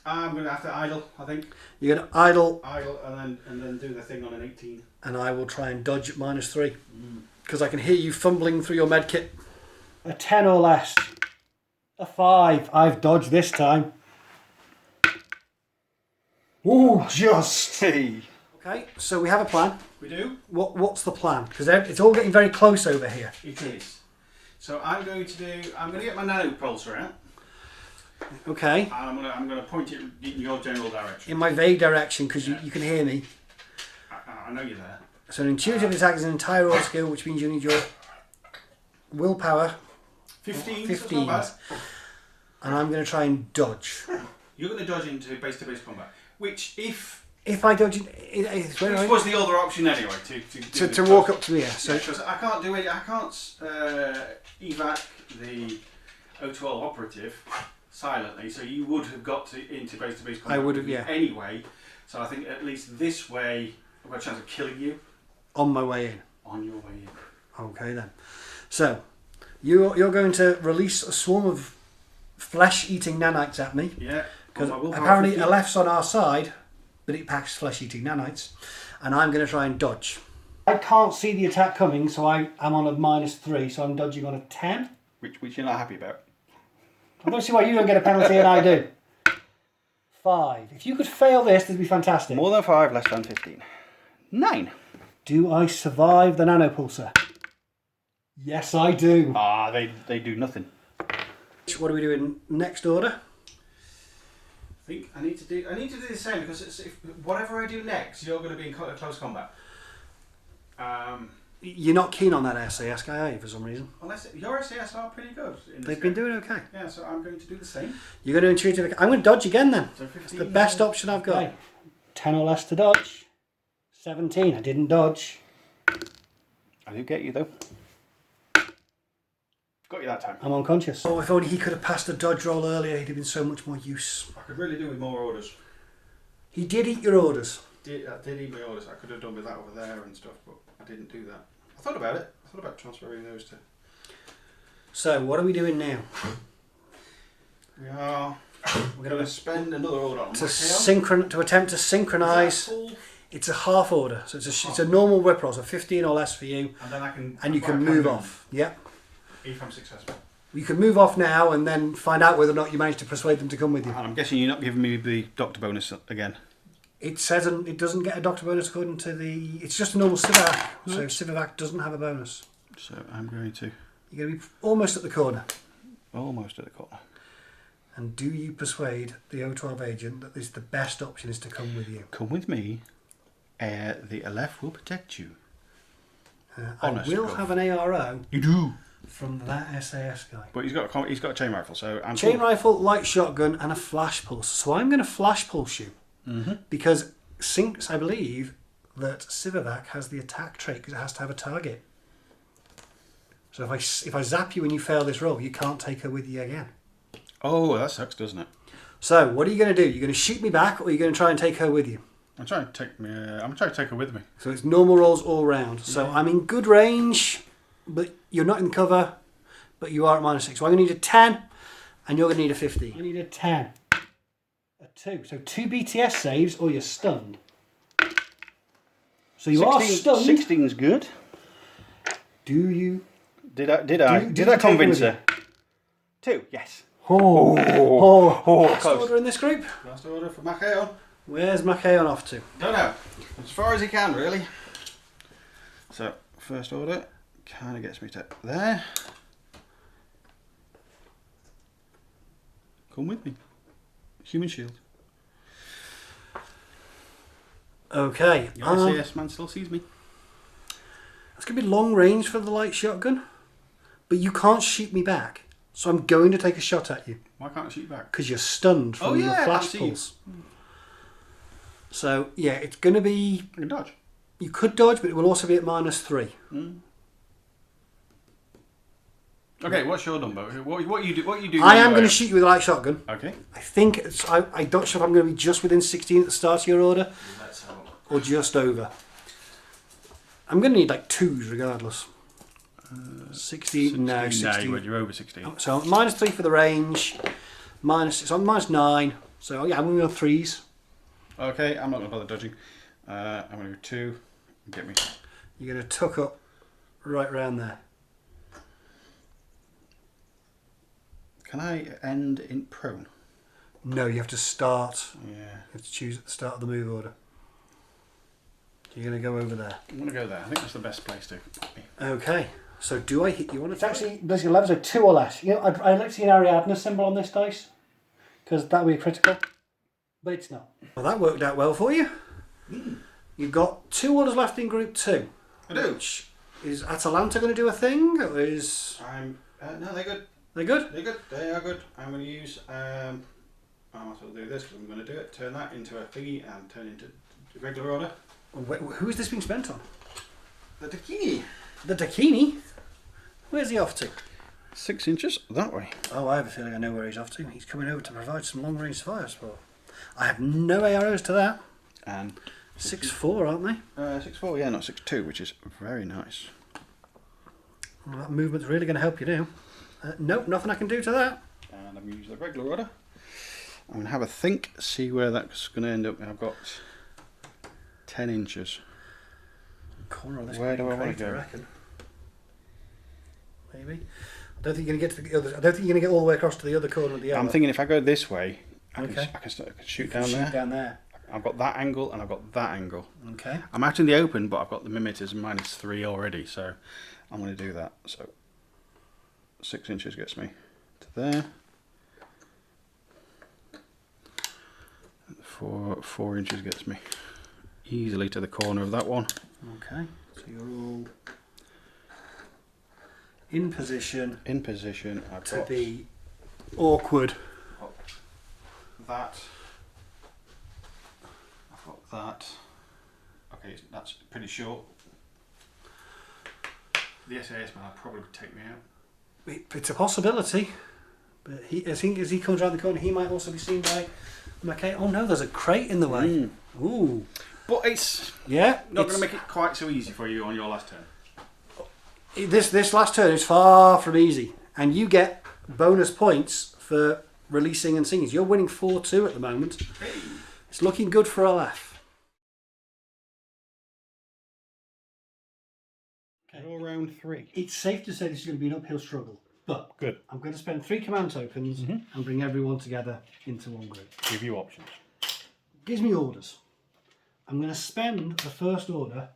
I'm going to have to idle, I think. You're going to idle, and then do the thing on an 18. and I will try and dodge at -3 because I can hear you fumbling through your med kit. A 10 or less. A 5. I've dodged this time. Ooh, just. Hey. Okay, so we have a plan. We do? What's the plan? Because it's all getting very close over here. It is. So I'm going to get my nano pulsar out. Okay. And I'm going to point it in your general direction. In my vague direction, because you can hear me. I know you're there. So an intuitive attack is an entire raw skill, which means you need your willpower. 15. 15. And I'm going to try and dodge. You're going to dodge into base-to-base combat, which if I dodge, which was the other option anyway to walk up to me. Yeah, so I can't do it. I can't evac the O12 operative silently. So you would have got into base-to-base combat. I would have, yeah. Anyway, so I think at least this way I've got a chance of killing you. On my way in. On your way in. Okay then. So you're going to release a swarm of flesh-eating nanites at me. Yeah. Because apparently Aleph's on our side, but it packs flesh-eating nanites, and I'm going to try and dodge. I can't see the attack coming, so I'm on a -3, so I'm dodging on a 10. Which you're not happy about. I don't see why you don't get a penalty and I do. 5. If you could fail this, that'd be fantastic. More than 5, less than 15. 9. Do I survive the nanopulsar? Yes, I do. Ah, they do nothing. What are we doing next order? I think I need to do the same because whatever I do next, you're going to be in close combat. You're not keen on that SAS guy, are you, for some reason? Unless your SAS are pretty good. They've been doing okay. Yeah, so I'm going to do the same. You're going to intuitive. I'm going to dodge again then. So It's the best option I've got. 10 or less to dodge. 17. I didn't dodge. I do get you though. Got you that time. I'm unconscious. Oh, if only he could have passed the dodge roll earlier, he'd have been so much more use. I could really do with more orders. He did eat your orders. I did eat my orders. I could have done with that over there and stuff, but I didn't do that. I thought about it. I thought about transferring those to... So, what are we doing now? We are... We're going to spend another order on to attempt to synchronise. It's a half order, so it's a normal whip roll, so 15 or less for you. And then I can... And you can move off. Yep. If I'm successful. You can move off now and then find out whether or not you manage to persuade them to come with you. And I'm guessing you're not giving me the doctor bonus again. It says it doesn't get a doctor bonus according to the... It's just a normal Civivac, so Civivac doesn't have a bonus. So I'm going to... You're going to be almost at the corner. Almost at the corner. And do you persuade the O12 agent that the best option is to come with you? Come with me. The Aleph will protect you. I will have an ARO. You do. From that SAS guy. But he's got a chain rifle, so I'm... Chain rifle, light shotgun, and a flash pulse. So I'm going to flash pulse you. Because Sinks, I believe that Civivac has the attack trait because it has to have a target. So if I zap you and you fail this roll, you can't take her with you again. Oh, that sucks, doesn't it? So what are you going to do? You're going to shoot me back, or are you going to try and take her with you? I'm trying to take her with me. So it's normal rolls all round. So I'm in good range, but you're not in cover, but you are at -6. So I'm going to need a 10, and you're going to need a 15. I need a 10. A 2. So 2 BTS saves, or you're stunned. So you are stunned. 16's good. Do you? Did I convince her? 2, yes. Last order in this group? Last order for Macheon. Where's Macheon off to? Don't know. As far as he can, really. So, first order kind of gets me to there. Come with me. Human shield. Okay. Your SAS man still sees me. It's going to be long range for the light shotgun, but you can't shoot me back. So I'm going to take a shot at you. Why can't I shoot you back? Because you're stunned from the flash pulse. So, yeah, it's going to be... I can dodge. You could dodge, but it will also be at -3. Okay, what's your number? What you do? I am going to shoot you with a light shotgun. Okay. I think I'm not sure if I'm going to be just within 16 at the start of your order, or just over. I'm going to need like 2s regardless. 16. No, 16. No, you're over 16. So -3 for the range. So I'm -9. So yeah, I'm going to go 3s. Okay, I'm not going to bother dodging. I'm going to go 2. Get me. You're going to tuck up right round there. Can I end in prone? No, you have to start. Yeah. You have to choose at the start of the move order. You're going to go over there. I'm going to go there. I think that's the best place to put me. Okay. So do I hit you on it? It's actually, basically levels are 2 or less. You know, I'd like to see an Ariadne symbol on this dice, because that would be critical. But it's not. Well, that worked out well for you. You've got 2 orders left in group 2. I do. Which, is Atalanta going to do a thing, or is... No, they're good. They're good? They're good. They are good. I'm going to use... I might as well do this, because I'm going to do it. Turn that into a thingy and turn it into a regular order. Who is this being spent on? The Dakini. The Dakini? Where's he off to? 6 inches that way. Oh, I have a feeling I know where he's off to. He's coming over to provide some long-range fire support. I have no AROs to that. And 6'4", aren't they? 6'4", yeah, not 6'2", which is very nice. Well, that movement's really going to help you now. Nope, nothing I can do to that. And I'm going to use the regular order. I'm going to have a think, see where that's going to end up. I've got 10 inches. Corner of this. Where do I want to go? I reckon. Maybe. I don't think you're going to get to the other. I don't think you're going to get all the way across to the other corner of the other. I'm thinking if I go this way, I can You shoot can down there. Shoot down there. I've got that angle and I've got that angle. Okay. I'm out in the open, but I've got the mimeters -3 already, so I'm going to do that. So 6 inches gets me to there. 4 inches gets me easily to the corner of that one. Okay. So you're all in position I've to got be awkward. that. I've got that. Okay, that's pretty short. The SAS man probably would take me out. It's a possibility, but I think as he comes around the corner, he might also be seen by McKay. Oh no, there's a crate in the way. Ooh. But it's Yeah. not going to make it quite so easy for you on your last turn. This last turn is far from easy, and you get bonus points for releasing and singing. You're winning 4-2 at the moment. Hey. It's looking good for Aleph. All round 3. It's safe to say this is going to be an uphill struggle, but Good. I'm going to spend 3 command tokens and bring everyone together into one group. Give you options. Gives me orders. I'm going to spend the first order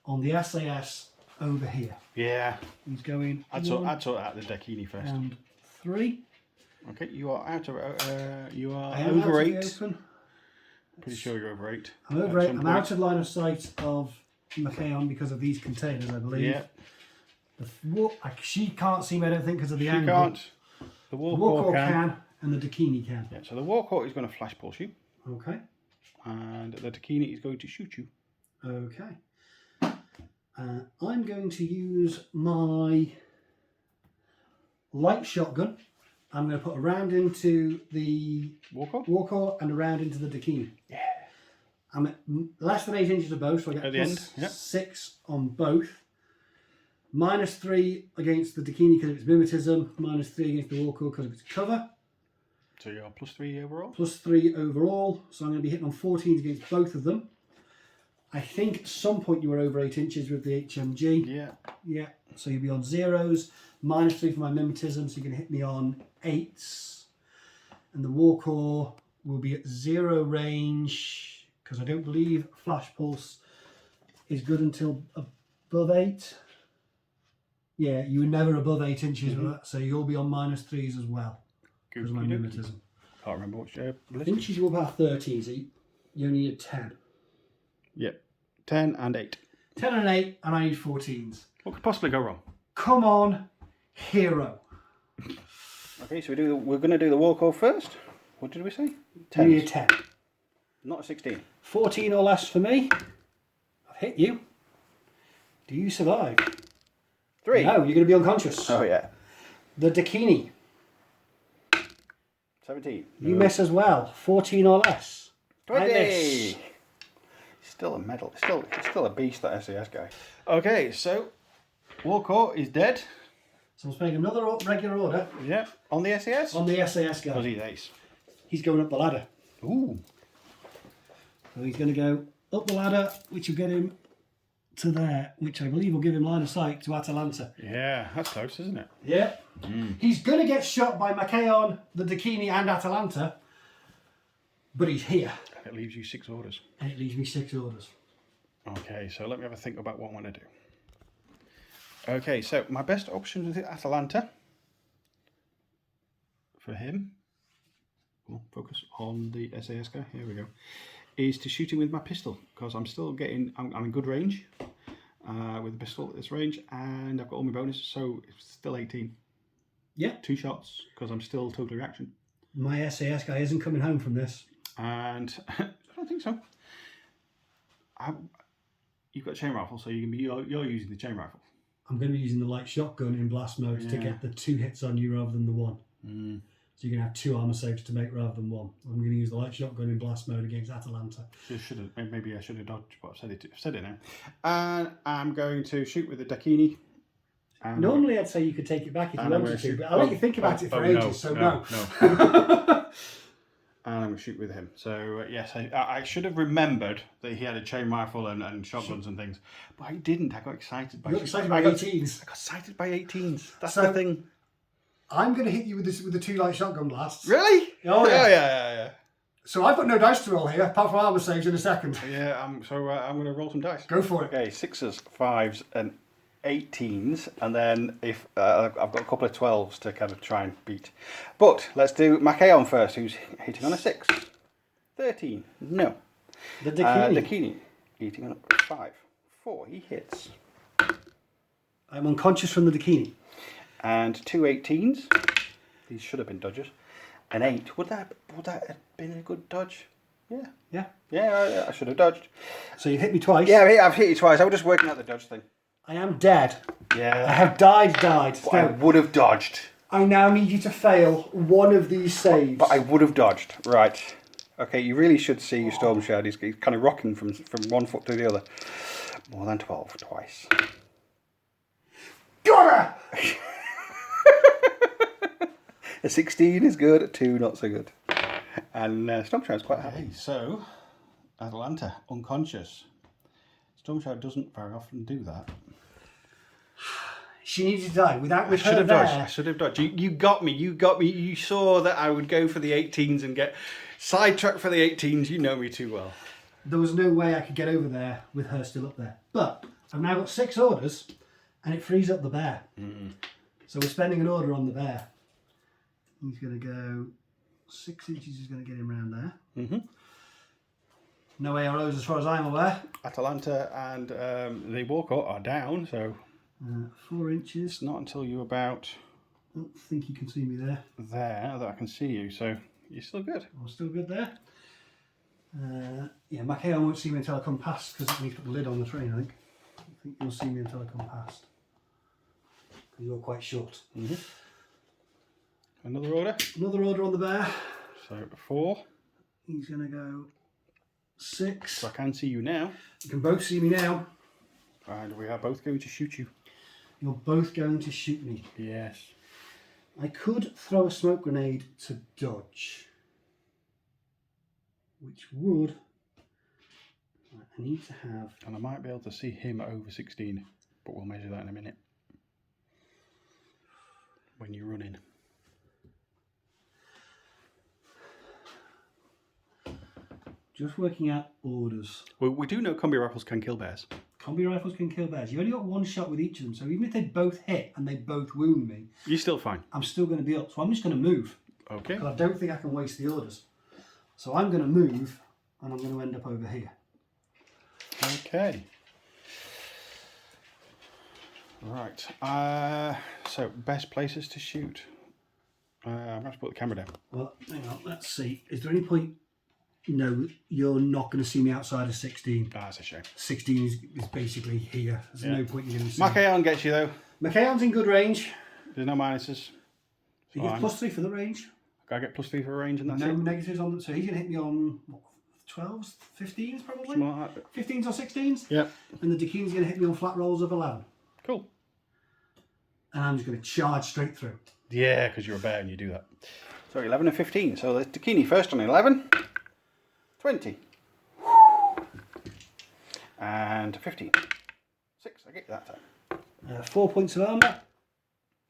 on the SAS over here. Yeah. He's going I'd sort out the Dakini first. and 3. Okay, you are out of you are I am over out of the 8. open. Pretty sure you're over 8. I'm over At 8. some I'm point. out of line of sight of Machaon because of these containers, I believe. Yeah. She can't see me, I don't think, because of the She angle. can't. The The Warcore Warcore can. and the Dakini can. Yeah, so the Warcore is going to flash pulse you, Okay. and the Dakini is going to shoot you. Okay. I'm going to use my light shotgun. I'm going to put a round into the Warcore? Warcore and a round into the Dakini. Yeah. I'm at less than 8 inches of both, so I get At the plus end, yep. 6 on both. -3 against the Dakini because of its mimetism. -3 against the Warcore because of its cover. So you're +3 overall? +3 overall. So I'm going to be hitting on 14s against both of them. I think at some point you were over 8 inches with the HMG. Yeah. Yeah. So you'll be on 0s. -3 for my mimetism, so you're going to hit me on 8s. And the Warcore will be at 0 range because I don't believe Flash Pulse is good until above 8. Yeah, you were never above 8 inches with that, so you'll be on -3s as well because of my Okey-dokey. mimetism. Can't remember which list. Inches you were about 13s, so you only need 10. Yep. 10 and 8. 10 and 8, and I need 14s. What could possibly go wrong? Come on, hero. Okay, so we're going to do the Warcore first. What did we say? You need a 10. Not a 16. 14 or less for me. I've hit you. Do you survive? 3. No, you're going to be unconscious. Oh, yeah. The Dakini. 17. You miss as well. 14 or less. 20. I miss. Still a medal. It's still a beast, that SAS guy. Okay, so Warcore is dead. So I'm spending another regular order Yeah. On the SAS? on the SAS guy. Because he's ace. He's going up the ladder. Ooh. So he's going to go up the ladder, which will get him to there, which I believe will give him line of sight to Atalanta. Yeah, that's close, isn't it? Yeah. He's going to get shot by Machaon, the Dakini, and Atalanta, but he's here. It leaves you 6 orders. And it leaves me 6 orders. Okay, so let me have a think about what I want to do. Okay, so my best option is Atalanta. For him. We'll focus on the SAS guy. Here we go. Is to shoot him with my pistol, because I'm still getting, I'm in good range with the pistol at this range, and I've got all my bonuses, so it's still 18. Yeah. 2 shots, because I'm still total reaction. My SAS guy isn't coming home from this. And I don't think so. You've got a chain rifle, so you're using the chain rifle. I'm going to be using the light shotgun in blast mode to get the 2 hits on you rather than the 1. So you're going to have 2 armor saves to make rather than 1. I'm going to use the light shotgun in blast mode against Atalanta. Maybe I should have dodged, but I've said it now. And I'm going to shoot with the Dakini. Normally I'd say you could take it back if you wanted to, but I'll let you think about it for ages, so no. And I'm going to shoot with him. So yes, I should have remembered that he had a chain rifle and shotguns and things, but I didn't. I got excited by. You got excited by 18s. I got excited by 18s. That's So- the thing. I'm going to hit you with the 2 light shotgun blasts. Really? Oh, yeah. Yeah. So I've got no dice to roll here, apart from armor saves in a second. Yeah. I'm going to roll some dice. Go for it. Okay, 6s, 5s, and 18s, and then if I've got a couple of 12s to kind of try and beat. But let's do Machaon first, who's hitting on a 6. 13. No. The Dakini. Dakini hitting on a 5. 4. He hits. I'm unconscious from the Dakini. And 2 18s. These should have been dodges. An 8. Would that have been a good dodge? Yeah. Yeah. Yeah, I should have dodged. So you hit me twice. Yeah, I've hit you twice. I was just working out the dodge thing. I am dead. Yeah. I have died. But I would have dodged. I now need you to fail one of these saves. But I would have dodged. Right. Okay, you really should see your Stormshroud. He's kind of rocking from one foot to the other. More than 12 twice. Got her! A 16 is good, a 2 not so good. And Stormshroud's quite happy. So, Atalanta, unconscious. Stormshroud doesn't very often do that. She needed to die without with I should her have there. dodged. I should have dodged. You got me. You saw that I would go for the 18s and get sidetracked for the 18s. You know me too well. There was no way I could get over there with her still up there. But I've now got 6 orders and it frees up the bear. So we're spending an order on the bear. He's going to go 6 inches is going to get him around there. No arrows as far as I'm aware. Atalanta and the Walcott are down, so 4 inches. it's not until you're about I don't think you can see me there. there that I can see you, so you're still good. I'm still good there. Yeah, Macao won't see me until I come past because I need to put the lid on the train, I think. I think you'll see me until I come past. Because you're quite short. Another order. Another order on the bear. So 4. He's going to go 6. So I can see you now. You can both see me now. And we are both going to shoot you. You're both going to shoot me. Yes. I could throw a smoke grenade to dodge. Which would... I need to have... And I might be able to see him over 16, but we'll measure that in a minute. When you run in. Just working out orders. Well, we do know combi rifles can kill bears. Combi rifles can kill bears. You only got 1 shot with each of them, so even if they both hit and they both wound me, You're still fine. I'm still going to be up. So I'm just going to move. Okay. Because I don't think I can waste the orders. So I'm going to move, and I'm going to end up over here. Okay. Right. So best places to shoot. I'm going to have to put the camera down. Well, hang on. Let's see. Is there any point? No, you're not going to see me outside of 16. Ah, that's a shame. 16 is basically here. There's no point in going to see me. Macaon gets you though. Macaon's in good range. There's no minuses. He gets +3 for the range. I get +3 for range and that's No it. negatives on them. So he's going to hit me on what, 12s, 15s probably? Something like that. 15s or 16s? Yep. And the Dakini's going to hit me on flat rolls of 11. Cool. And I'm just going to charge straight through. Yeah, because you're a bear and you do that. So 11 and 15. So the Dakini first on 11. 20. And 15. 6. I get you that time. 4 points of armour.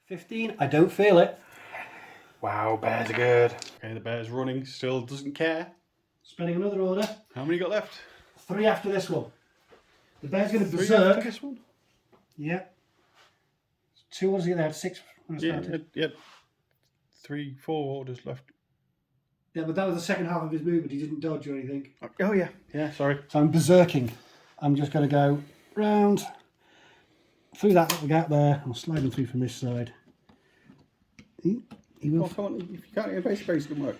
15. I don't feel it. Wow, bears are good. Okay, the bear's running. Still doesn't care. Spending another order. How many got left? 3 after this one. The bear's going to 3 berserk. after this one? Yeah. 2 orders there. 6 when I started. Yeah. 3, 4 orders left. Yeah, but that was the second half of his movement. He didn't dodge or anything. Oh yeah. Yeah, sorry. So I'm berserking. I'm just going to go round through that little gap there. I'm sliding through from this side. He will. Oh, come on. If you can't get a base space, it doesn't work.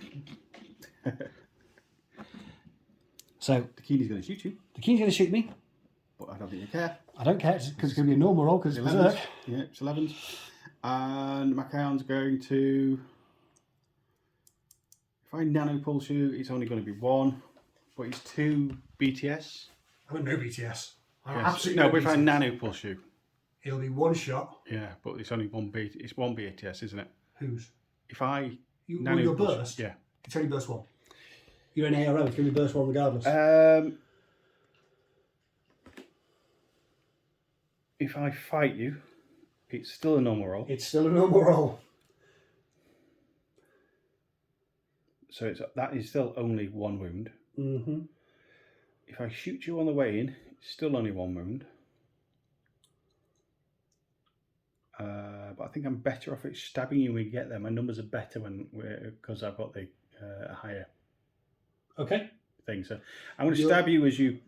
So The Keeney's going to shoot you, the king's going to shoot me. but I don't think you care. I don't care because it's going to be a normal roll because it's berserk. Yeah, it's 11s. And Macaon's going to... If I nano pulse you, it's only going to be 1, but it's 2 BTS. I got no BTS. I Yes. absolutely No, no but if I BTS. nano pulse you, It'll be 1 shot. yeah, but it's only 1 it's 1 BTS, isn't it? Whose? If I Well, nano your pulse, burst? yeah. It's only burst 1. You're an ARO, it's going to be burst 1 regardless. If I fight you, it's still a normal roll. It's still a normal roll. So that is still only 1 wound. Mm-hmm. If I shoot you on the way in, it's still only 1 wound. But I think I'm better off at stabbing you when we get there. My numbers are better because I've got the higher Okay. thing. So I'm going to stab you as you...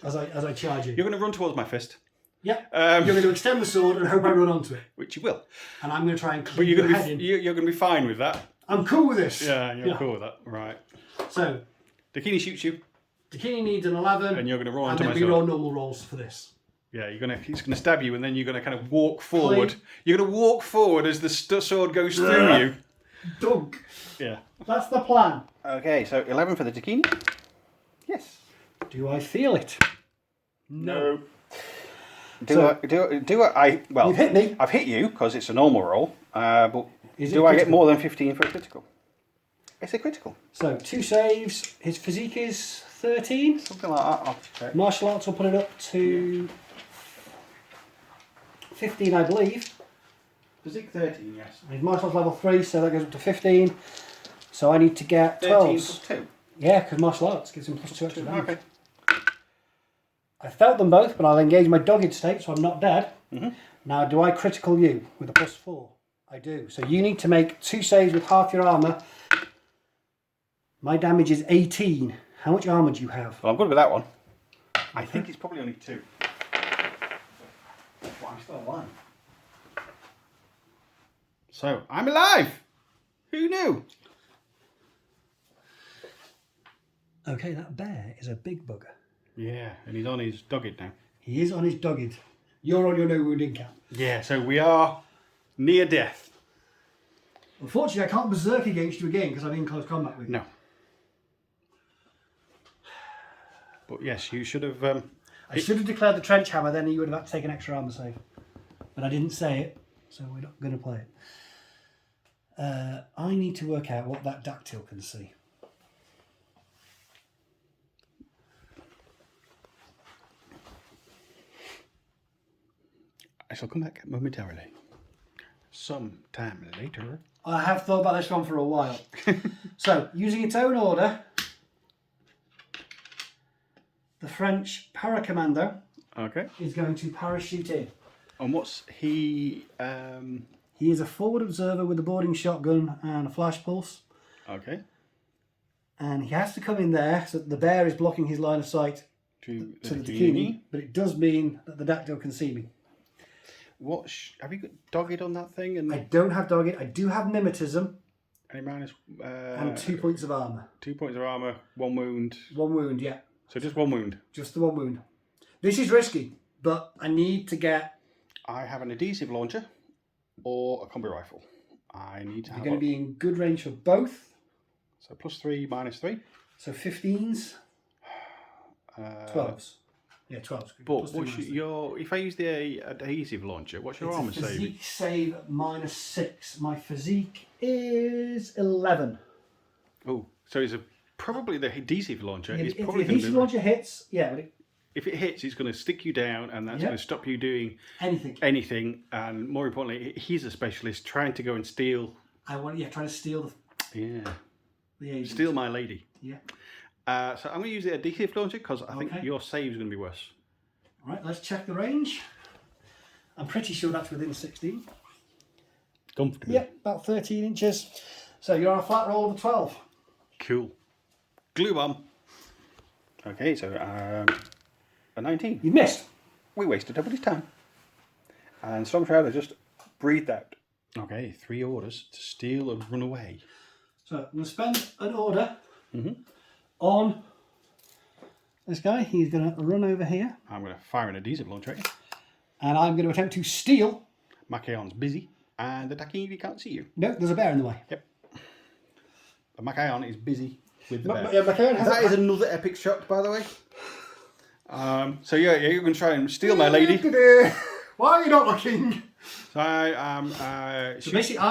As I charge you. You're going to run towards my fist. Yeah. You're going to extend the sword and hope I run onto it. Which you will. And I'm going to try and But clean you're your going head to in. be you're going to be fine with that. I'm cool with this. Yeah, you're cool with that. Right. So, Dakini shoots you. Dakini needs an 11. And you're going to roll and onto then my we sword. roll normal rolls for this. Yeah, he's going to stab you, and then you're going to kind of walk forward. You're going to walk forward as the sword goes through you. Dunk. Yeah. That's the plan. Okay, so 11 for the Dakini. Yes. Do I feel it? No. So- Well, You've hit me. I've hit you because it's a normal roll. But Is it do I get critical? more than 15 for a critical? It's a critical. So, 2 saves. His physique is 13. Something like that. I'll check. Martial arts will put it up to 15, I believe. Physique 13, yes. His martial arts level 3, so that goes up to 15. So I need to get 13 12s. plus 2. Yeah, because martial arts gives him plus 2 extra damage. Okay. I felt them both, but I'll engage my dogged state, so I'm not dead. Mm-hmm. Now, do I critical you with a plus 4? I do. So you need to make 2 saves with half your armour. My damage is 18. How much armour do you have? Well, I'm good with that one. I think it's probably only 2. But I'm still alive. So, I'm alive! Who knew? Okay, that bear is a big bugger. Yeah, and he's on his dogged now. He is on his dogged. You're on your no wounding cap. Yeah, so we are near death. Unfortunately, I can't berserk against you again because I'm in close combat with you. No. But yes, you should have... I should have declared the trench hammer, then you would have had to take an extra armour save. But I didn't say it, so we're not going to play it. I need to work out what that dactyl can see. I shall come back momentarily. Sometime later. I have thought about this one for a while. So, using its own order, the French paracommando Okay. is going to parachute in. And what's he... He is a forward observer with a boarding shotgun and a flash pulse. Okay. And he has to come in there so that the bear is blocking his line of sight To to the Dakini. But it does mean that the dactyl can see me. Have you got dogged on that thing? And I don't have dogged. I do have mimetism any minus... and 2 points of armour. 2 points of armour, 1 wound. 1 wound, yeah. So just 1 wound. Just the 1 wound. This is risky, but I need to get... I have an adhesive launcher or a combi rifle. I need to You're have... going to be in good range for both. So +3, -3. So 15s, 12s. Yeah, 12s. But Plus 3, what's minus 3. your... If I use the adhesive launcher, what's your It's a armour saving? physique save -6. My physique is 11. Oh, so it's probably the adhesive launcher. If It's the probably going adhesive to... launcher hits, yeah, but If it hits, it's going to stick you down, and that's Yep. going to stop you doing anything. anything. And more importantly, he's a specialist trying to go and steal... Trying to steal Yeah. the agent. Steal my lady. Yeah. So I'm going to use the adhesive launcher because I think Okay. your save is going to be worse. All right, let's check the range. I'm pretty sure that's within 16. Comfortably. Yep, about 13 inches. So you're on a flat roll of a 12. Cool. Glue bomb. Okay, so a 19. You missed. We wasted everybody's time. And Stormshroud has just breathed out. Okay, 3 orders to steal and run away. So I'm going to spend an order on this guy. He's going to run over here. I'm going to fire an adhesive launcher at you. And I'm going to attempt to steal. Macaon's busy, and the Dakini can't see you. No, there's a bear in the way. Yep. The Macaon is busy with the bear. Yeah, McCann has That a- is another epic shot, by the way. So yeah, you're going to try and steal my lady. Why are you not looking? So I am. So basically,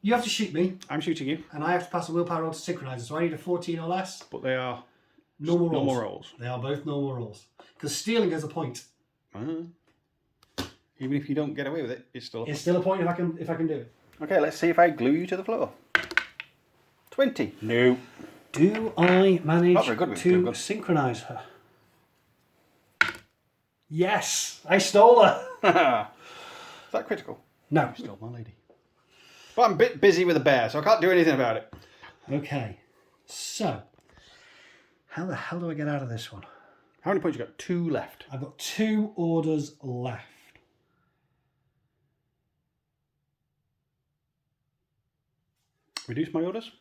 you have to shoot me, I'm shooting you, and I have to pass a willpower roll to synchronize it. So I need a 14 or less. but they are Normal rolls. normal rolls. They are both normal rolls. Because stealing is a point. Even if you don't get away with it, it's still. It's still a point if I can do it. Okay, let's see if I glue you to the floor. 20. No. Do I manage Not very good with glue to gun. synchronize her? Yes, I stole her. Is that critical? No. Stole my lady. But I'm a bit busy with a bear, so I can't do anything about it. Okay. So, how the hell do I get out of this one? How many points you got? 2 left. I've got 2 orders left. Reduce my orders?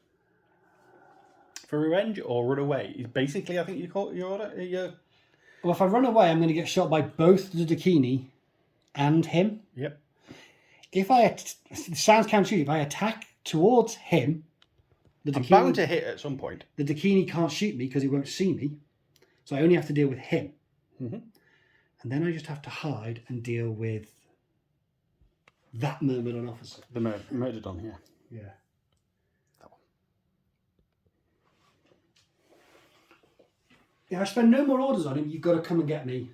For revenge or run away? Basically, I think you call it your order. Well, if I run away, I'm going to get shot by both the Dakini and him. Yep. If I... it sounds counterintuitive. If I attack towards him... I'm bound to hit at some point. The Dakini can't shoot me because he won't see me. So I only have to deal with him. Mm-hmm. And then I just have to hide and deal with that Myrmidon officer. The Myrmidon, yeah. Yeah. That one. If I spend no more orders on him, you've got to come and get me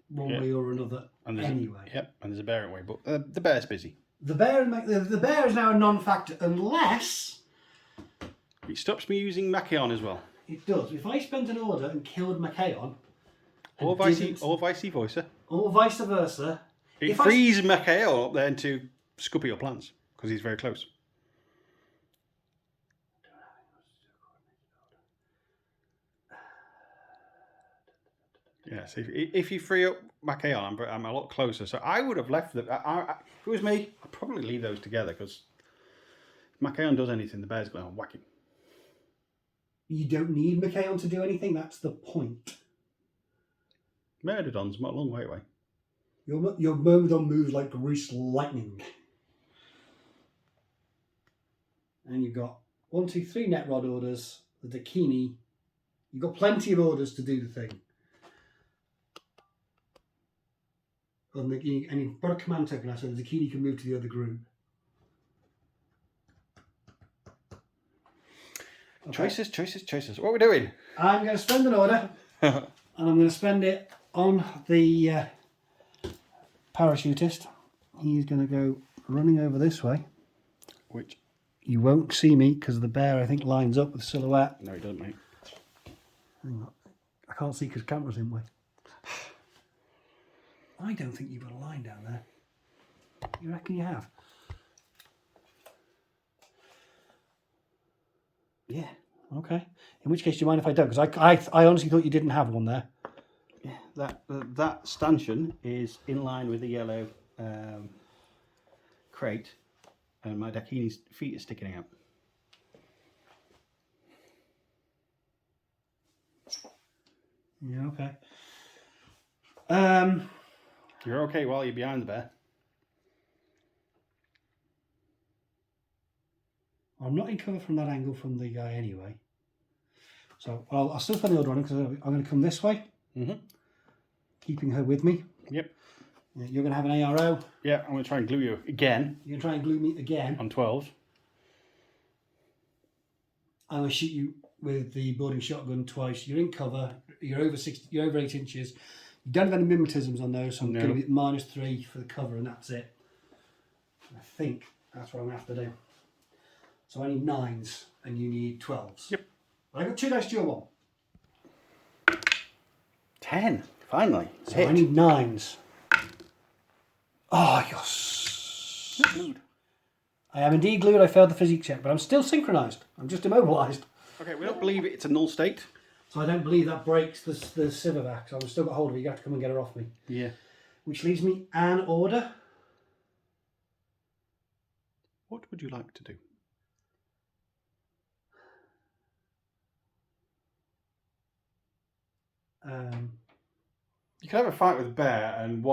one way or another anyway. Yep, and there's a bear away, but the bear's busy. The bear is now a non-factor unless... It stops me using Machaon as well. It does. If I spent an order and killed Machaon... Or vice versa. Or vice versa. It frees Machaon up then to scupper your plans, because he's very close. Yeah, so if you free up Machaon, I'm a lot closer. So I would have left them. If it was me, I'd probably leave those together, because if Machaon does anything, the bear's going to whack him. You don't need Machaon to do anything, that's the point. Myrmidon's a long way away. Your Myrmidon moves like greased lightning. And you've got 1, 2, 3 net rod orders, the Dakini. You've got plenty of orders to do the thing. And you've got a command token, so the Dakini can move to the other group. Okay. Choices. What are we doing? I'm going to spend an order, and I'm going to spend it on the parachutist. He's going to go running over this way. Which? You won't see me because the bear, I think, lines up with silhouette. No, he doesn't, mate. Hang on. I can't see because camera's in way. I don't think you've got a line down there. You reckon you have? Yeah. Okay. In which case, do you mind if I don't? Because I honestly thought you didn't have one there. Yeah, that stanchion is in line with the yellow crate, and my Dakini's feet are sticking out. Yeah, okay. You're okay while you're behind the bear. I'm not in cover from that angle from the guy anyway. So I'll still spend the order on him because I'm going to come this way. Mm-hmm. Keeping her with me. Yep. You're going to have an ARO. Yeah, I'm going to try and glue you again. You're going to try and glue me again. On 12. I'm going to shoot you with the boarding shotgun twice. You're in cover. You're over 8 inches. You don't have any mimetisms on those, so I'm going to be at -3 for the cover, and that's it. I think that's what I'm going to have to do. So I need 9s, and you need 12s. Yep. But I got 2 dice to your 1. 10. Finally. So hit. I need 9s. Oh, you're glued. I am indeed glued. I failed the physique check, but I'm still synchronised. I'm just immobilised. Okay, we don't believe it's a null state. So I don't believe that breaks the Civivac. So I've still got hold of her. You have to come and get her off me. Yeah. Which leaves me an order. What would you like to do? You can have a fight with a bear and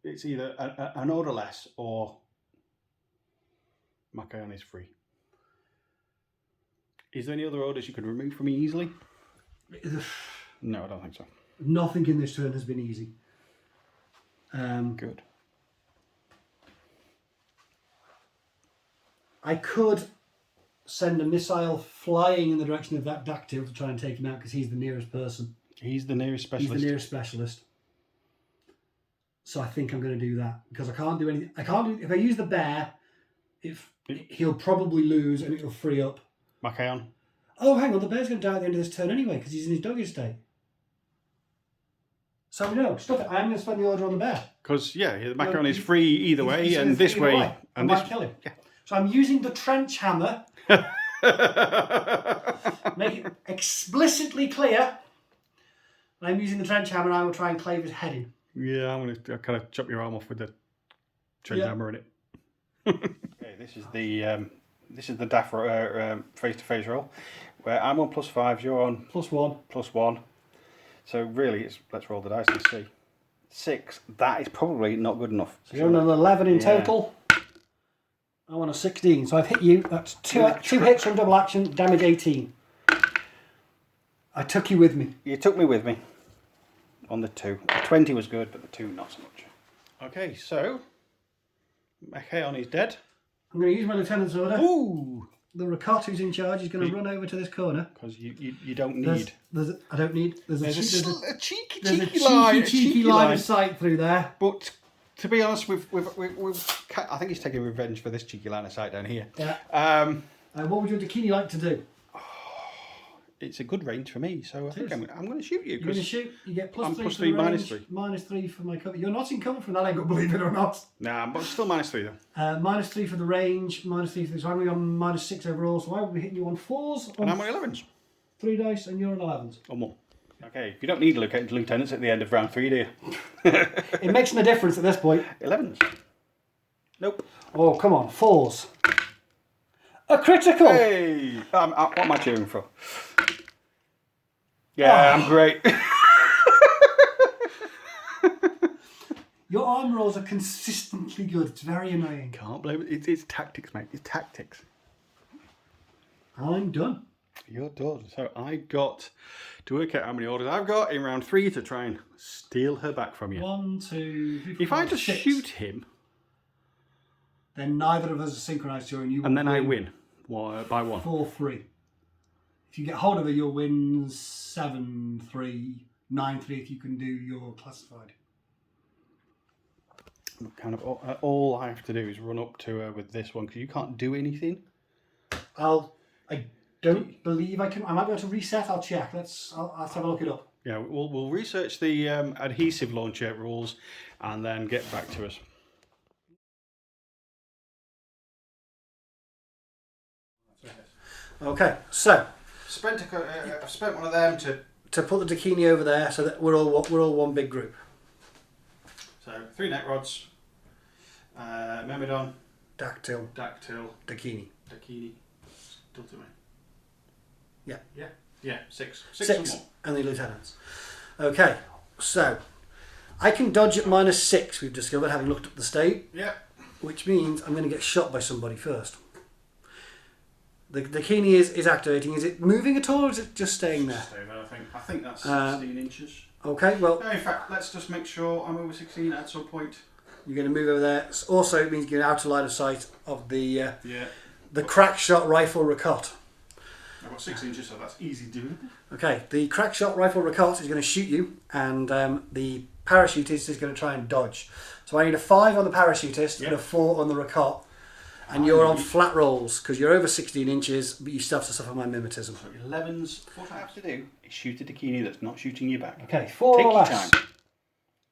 it's either an order less or Machaon is free. Is there any other orders you could remove from me easily? No, I don't think so. Nothing in this turn has been easy. Good. I could send a missile flying in the direction of that dactyl to try and take him out because he's the nearest person. He's the nearest specialist. He's the nearest specialist. So I think I'm going to do that because I can't do anything. If I use the bear, he'll probably lose and it'll free up. Machaon. Oh, hang on, the bear's going to die at the end of this turn anyway because he's in his doggy state. So no, stop it. I am going to spend the order on the bear. Because the Machaon is free either way, and this way, I might kill him. Yeah. So I'm using the trench hammer. Make it explicitly clear I'm using the trench hammer and I will try and clave his head in. Yeah, I'm going to kind of chop your arm off with the trench hammer in it. Okay, this is the daff face-to-face roll, where I'm on +5, you're on +1. +1. So really, let's roll the dice and see. 6. That is probably not good enough. So you're on an 11 in total. I'm on a 16. So I've hit you. That's two hits from double action. Damage 18. I took you with me. You took me with me on the 2. The 20 was good, but the 2 not so much. Okay, so Macheon is dead. I'm going to use my lieutenant's order. Ooh! The Rakot who's in charge is going to run over to this corner. Because you don't need. I don't need. There's a cheeky line of sight through there. But to be honest, I think he's taking revenge for this cheeky line of sight down here. Yeah. What would your Dakini like to do? It's a good range for me, so I think I'm going to shoot you. You're going to shoot. You get +3 I'm for +3, the range, -3. -3 for my cover. You're not in cover from that angle, believe it or not. Nah, but still -3 though. -3 for the range, -3 for this. So I'm going on -6 overall. So I will be hitting you on 4s. And I'm on 11s. 3 dice, and you're on 11s. Or more. Okay, you don't need lieutenants at the end of round 3, do you? It makes no difference at this point. 11s. Nope. Oh, come on, 4s. A critical! Hey! What am I cheering for? Yeah, I'm great. Your arm rolls are consistently good. It's very annoying. Can't blame it. It's tactics, mate. It's tactics. I'm done. You're done. So I got to work out how many orders I've got in round 3 to try and steal her back from you. 1, 2, 3, 4, If I just 6, shoot him, then neither of us are synchronised to her, and you. And then I win by 1. 4-3. If you get hold of her, you'll win 7-3, 9-3 if you can do your classified. Kind of all I have to do is run up to her with this one because you can't do anything. I don't believe I can. I might be able to reset. I'll check. I'll have a look it up. Yeah, we'll research the adhesive launcher rules and then get back to us. Okay, so I've spent one of them to put the Dakini over there, so that we're all one big group. So 3 net rods, Myrmidon, Dactyl, Dakini. Dakini. Still to me. Yeah. 6. 6 or more. And the lieutenants. Okay, so I can dodge at -6. We've discovered, having looked at the state. Yeah. Which means I'm going to get shot by somebody first. The Dakini is activating. Is it moving at all, or is it just staying there? Stay there, I think that's 16 inches. Okay, well. No, in fact, let's just make sure I'm over 16 at some point. You're going to move over there. Also, it means you're out of line of sight of the crack shot rifle Rakot. I've got 6 inches, so that's easy doing. Okay, the crack shot rifle Rakot is going to shoot you, and the parachutist is going to try and dodge. So I need a 5 on the parachutist and a 4 on the Rakot. And you're on flat rolls because you're over 16 inches, but you still have to suffer my mimetism. So 11s. What I have to do is shoot a Dakini that's not shooting you back. Okay, 4 Take or your less. time.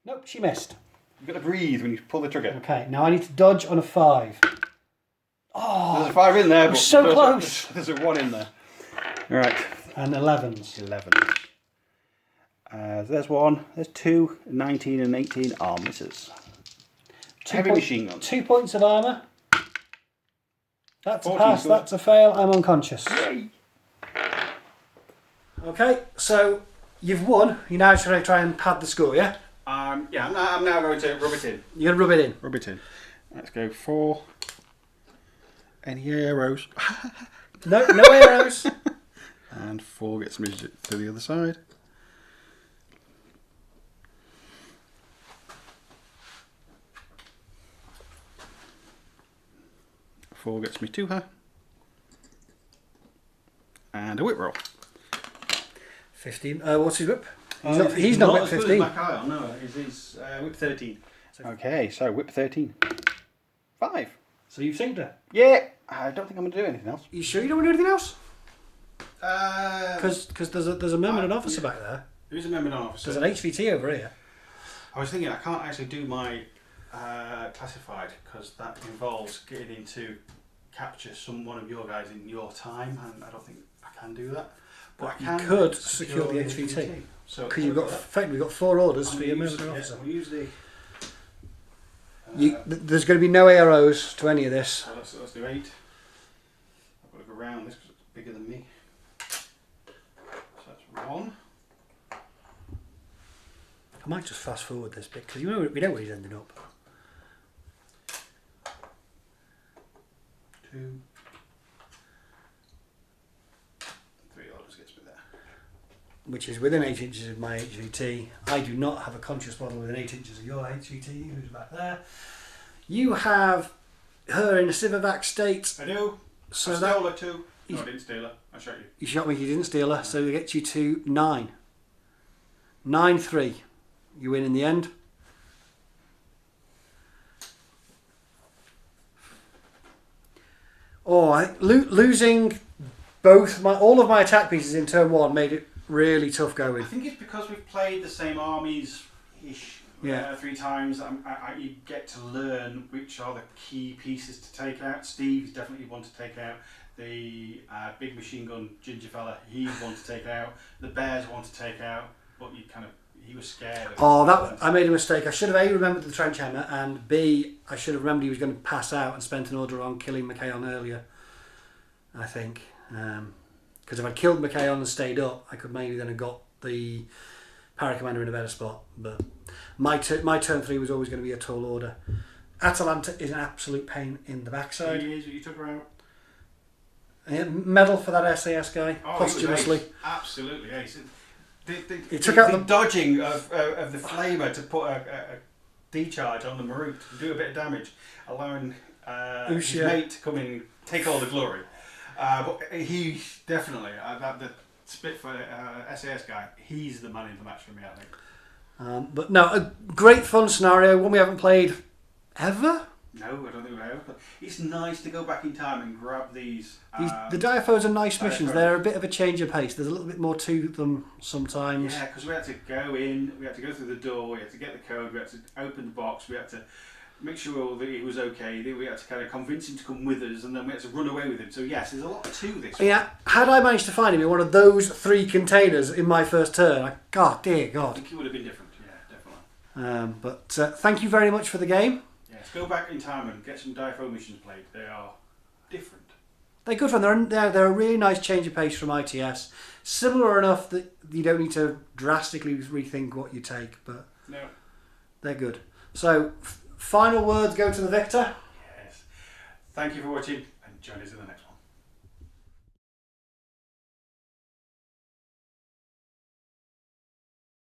Nope, she missed. You've got to breathe when you pull the trigger. Okay, now I need to dodge on a 5. Oh, there's a 5 in there, but so close. There's a 1 in there. All right. And 11s. 11s. There's 1. There's 2. 19 and 18 are misses. Heavy machine gun. 2 points of armour. That's a 14's pass, good. that's a fail, I'm unconscious. Yay. Okay, so you've won. You now try and pad the score, yeah? I'm now going to rub it in. You're going to rub it in. Rub it in. Let's go 4. Any arrows? No arrows. And 4 gets me to the other side. Four gets me to her. And a whip roll. 15. What's his whip? He's not whip 15. No, he's whip 13. Okay, so whip 13. 5. So you've synced her. Yeah, I don't think I'm going to do anything else. You sure you don't want to do anything else? Because there's a Myrmidon officer back there. There is a Myrmidon officer. There's an HVT over here. I was thinking I can't actually do my classified because that involves getting into capture one of your guys in your time, and I don't think I can do that. But I You can could secure the HVT. So Because you've got effectively got 4 orders for your military officer. We'll use the. There's going to be no arrows to any of this. So let's do 8. I've got to go around this because it's bigger than me. So that's 1. I might just fast forward this bit because we know where he's ending up. 2. 3 orders gets me there. Which is within 8 inches of my HVT. I do not have a conscious model within 8 inches of your HVT. Who's back there? You have her in a Civivac state. I do. So I that stole her too. No, I didn't steal her. I shot you. you shot me. You didn't steal her, so it gets you to 9. 9-3. You win in the end. Oh, losing all of my attack pieces in turn 1 made it really tough going. I think it's because we've played the same armies-ish 3 times. You get to learn which are the key pieces to take out. Steve's definitely one to take out. The big machine gun ginger fella, he's one to take out. The bear's one to take out. But he was scared. I made a mistake. I should have A, remembered the trench hammer, and B, I should have remembered he was going to pass out and spent an order on killing McKayon earlier, I think. Because if I'd killed McKayon and stayed up, I could maybe then have got the para commander in a better spot. But my turn 3 was always going to be a tall order. Atalanta is an absolute pain in the backside. He is, you took her out. Medal for that SAS guy, posthumously. Absolutely ace. He took out the dodging of the flamer to put a decharge on the Marut to do a bit of damage, allowing his mate to come in and take all the glory. But he definitely, the Spitfire SAS guy, he's the man in the match for me, I think. But no, a great fun scenario, one we haven't played ever. No, I don't think we have. But it's nice to go back in time and grab these. The Diaphos are nice missions. They're a bit of a change of pace. There's a little bit more to them sometimes. Yeah, because we had to go in, we had to go through the door, we had to get the code, we had to open the box, we had to make sure that he was okay, then we had to kind of convince him to come with us, and then we had to run away with him. So yes, there's a lot to this. Yeah, had I managed to find him in one of those 3 containers in my first turn, dear God. I think it would have been different, yeah, definitely. But thank you very much for the game. Yes, go back in time and get some Diapho missions played. They are different. They're good fun. They're a really nice change of pace from ITS. Similar enough that you don't need to drastically rethink what you take, but no, they're good. So, final words go to the victor. Yes. Thank you for watching, and join us in the next one.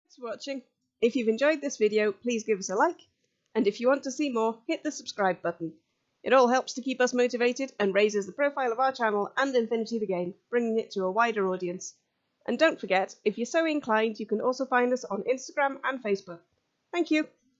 Thanks for watching. If you've enjoyed this video, please give us a like. And if you want to see more, hit the subscribe button. It all helps to keep us motivated and raises the profile of our channel and Infinity the game, bringing it to a wider audience. And don't forget, if you're so inclined, you can also find us on Instagram and Facebook. Thank you.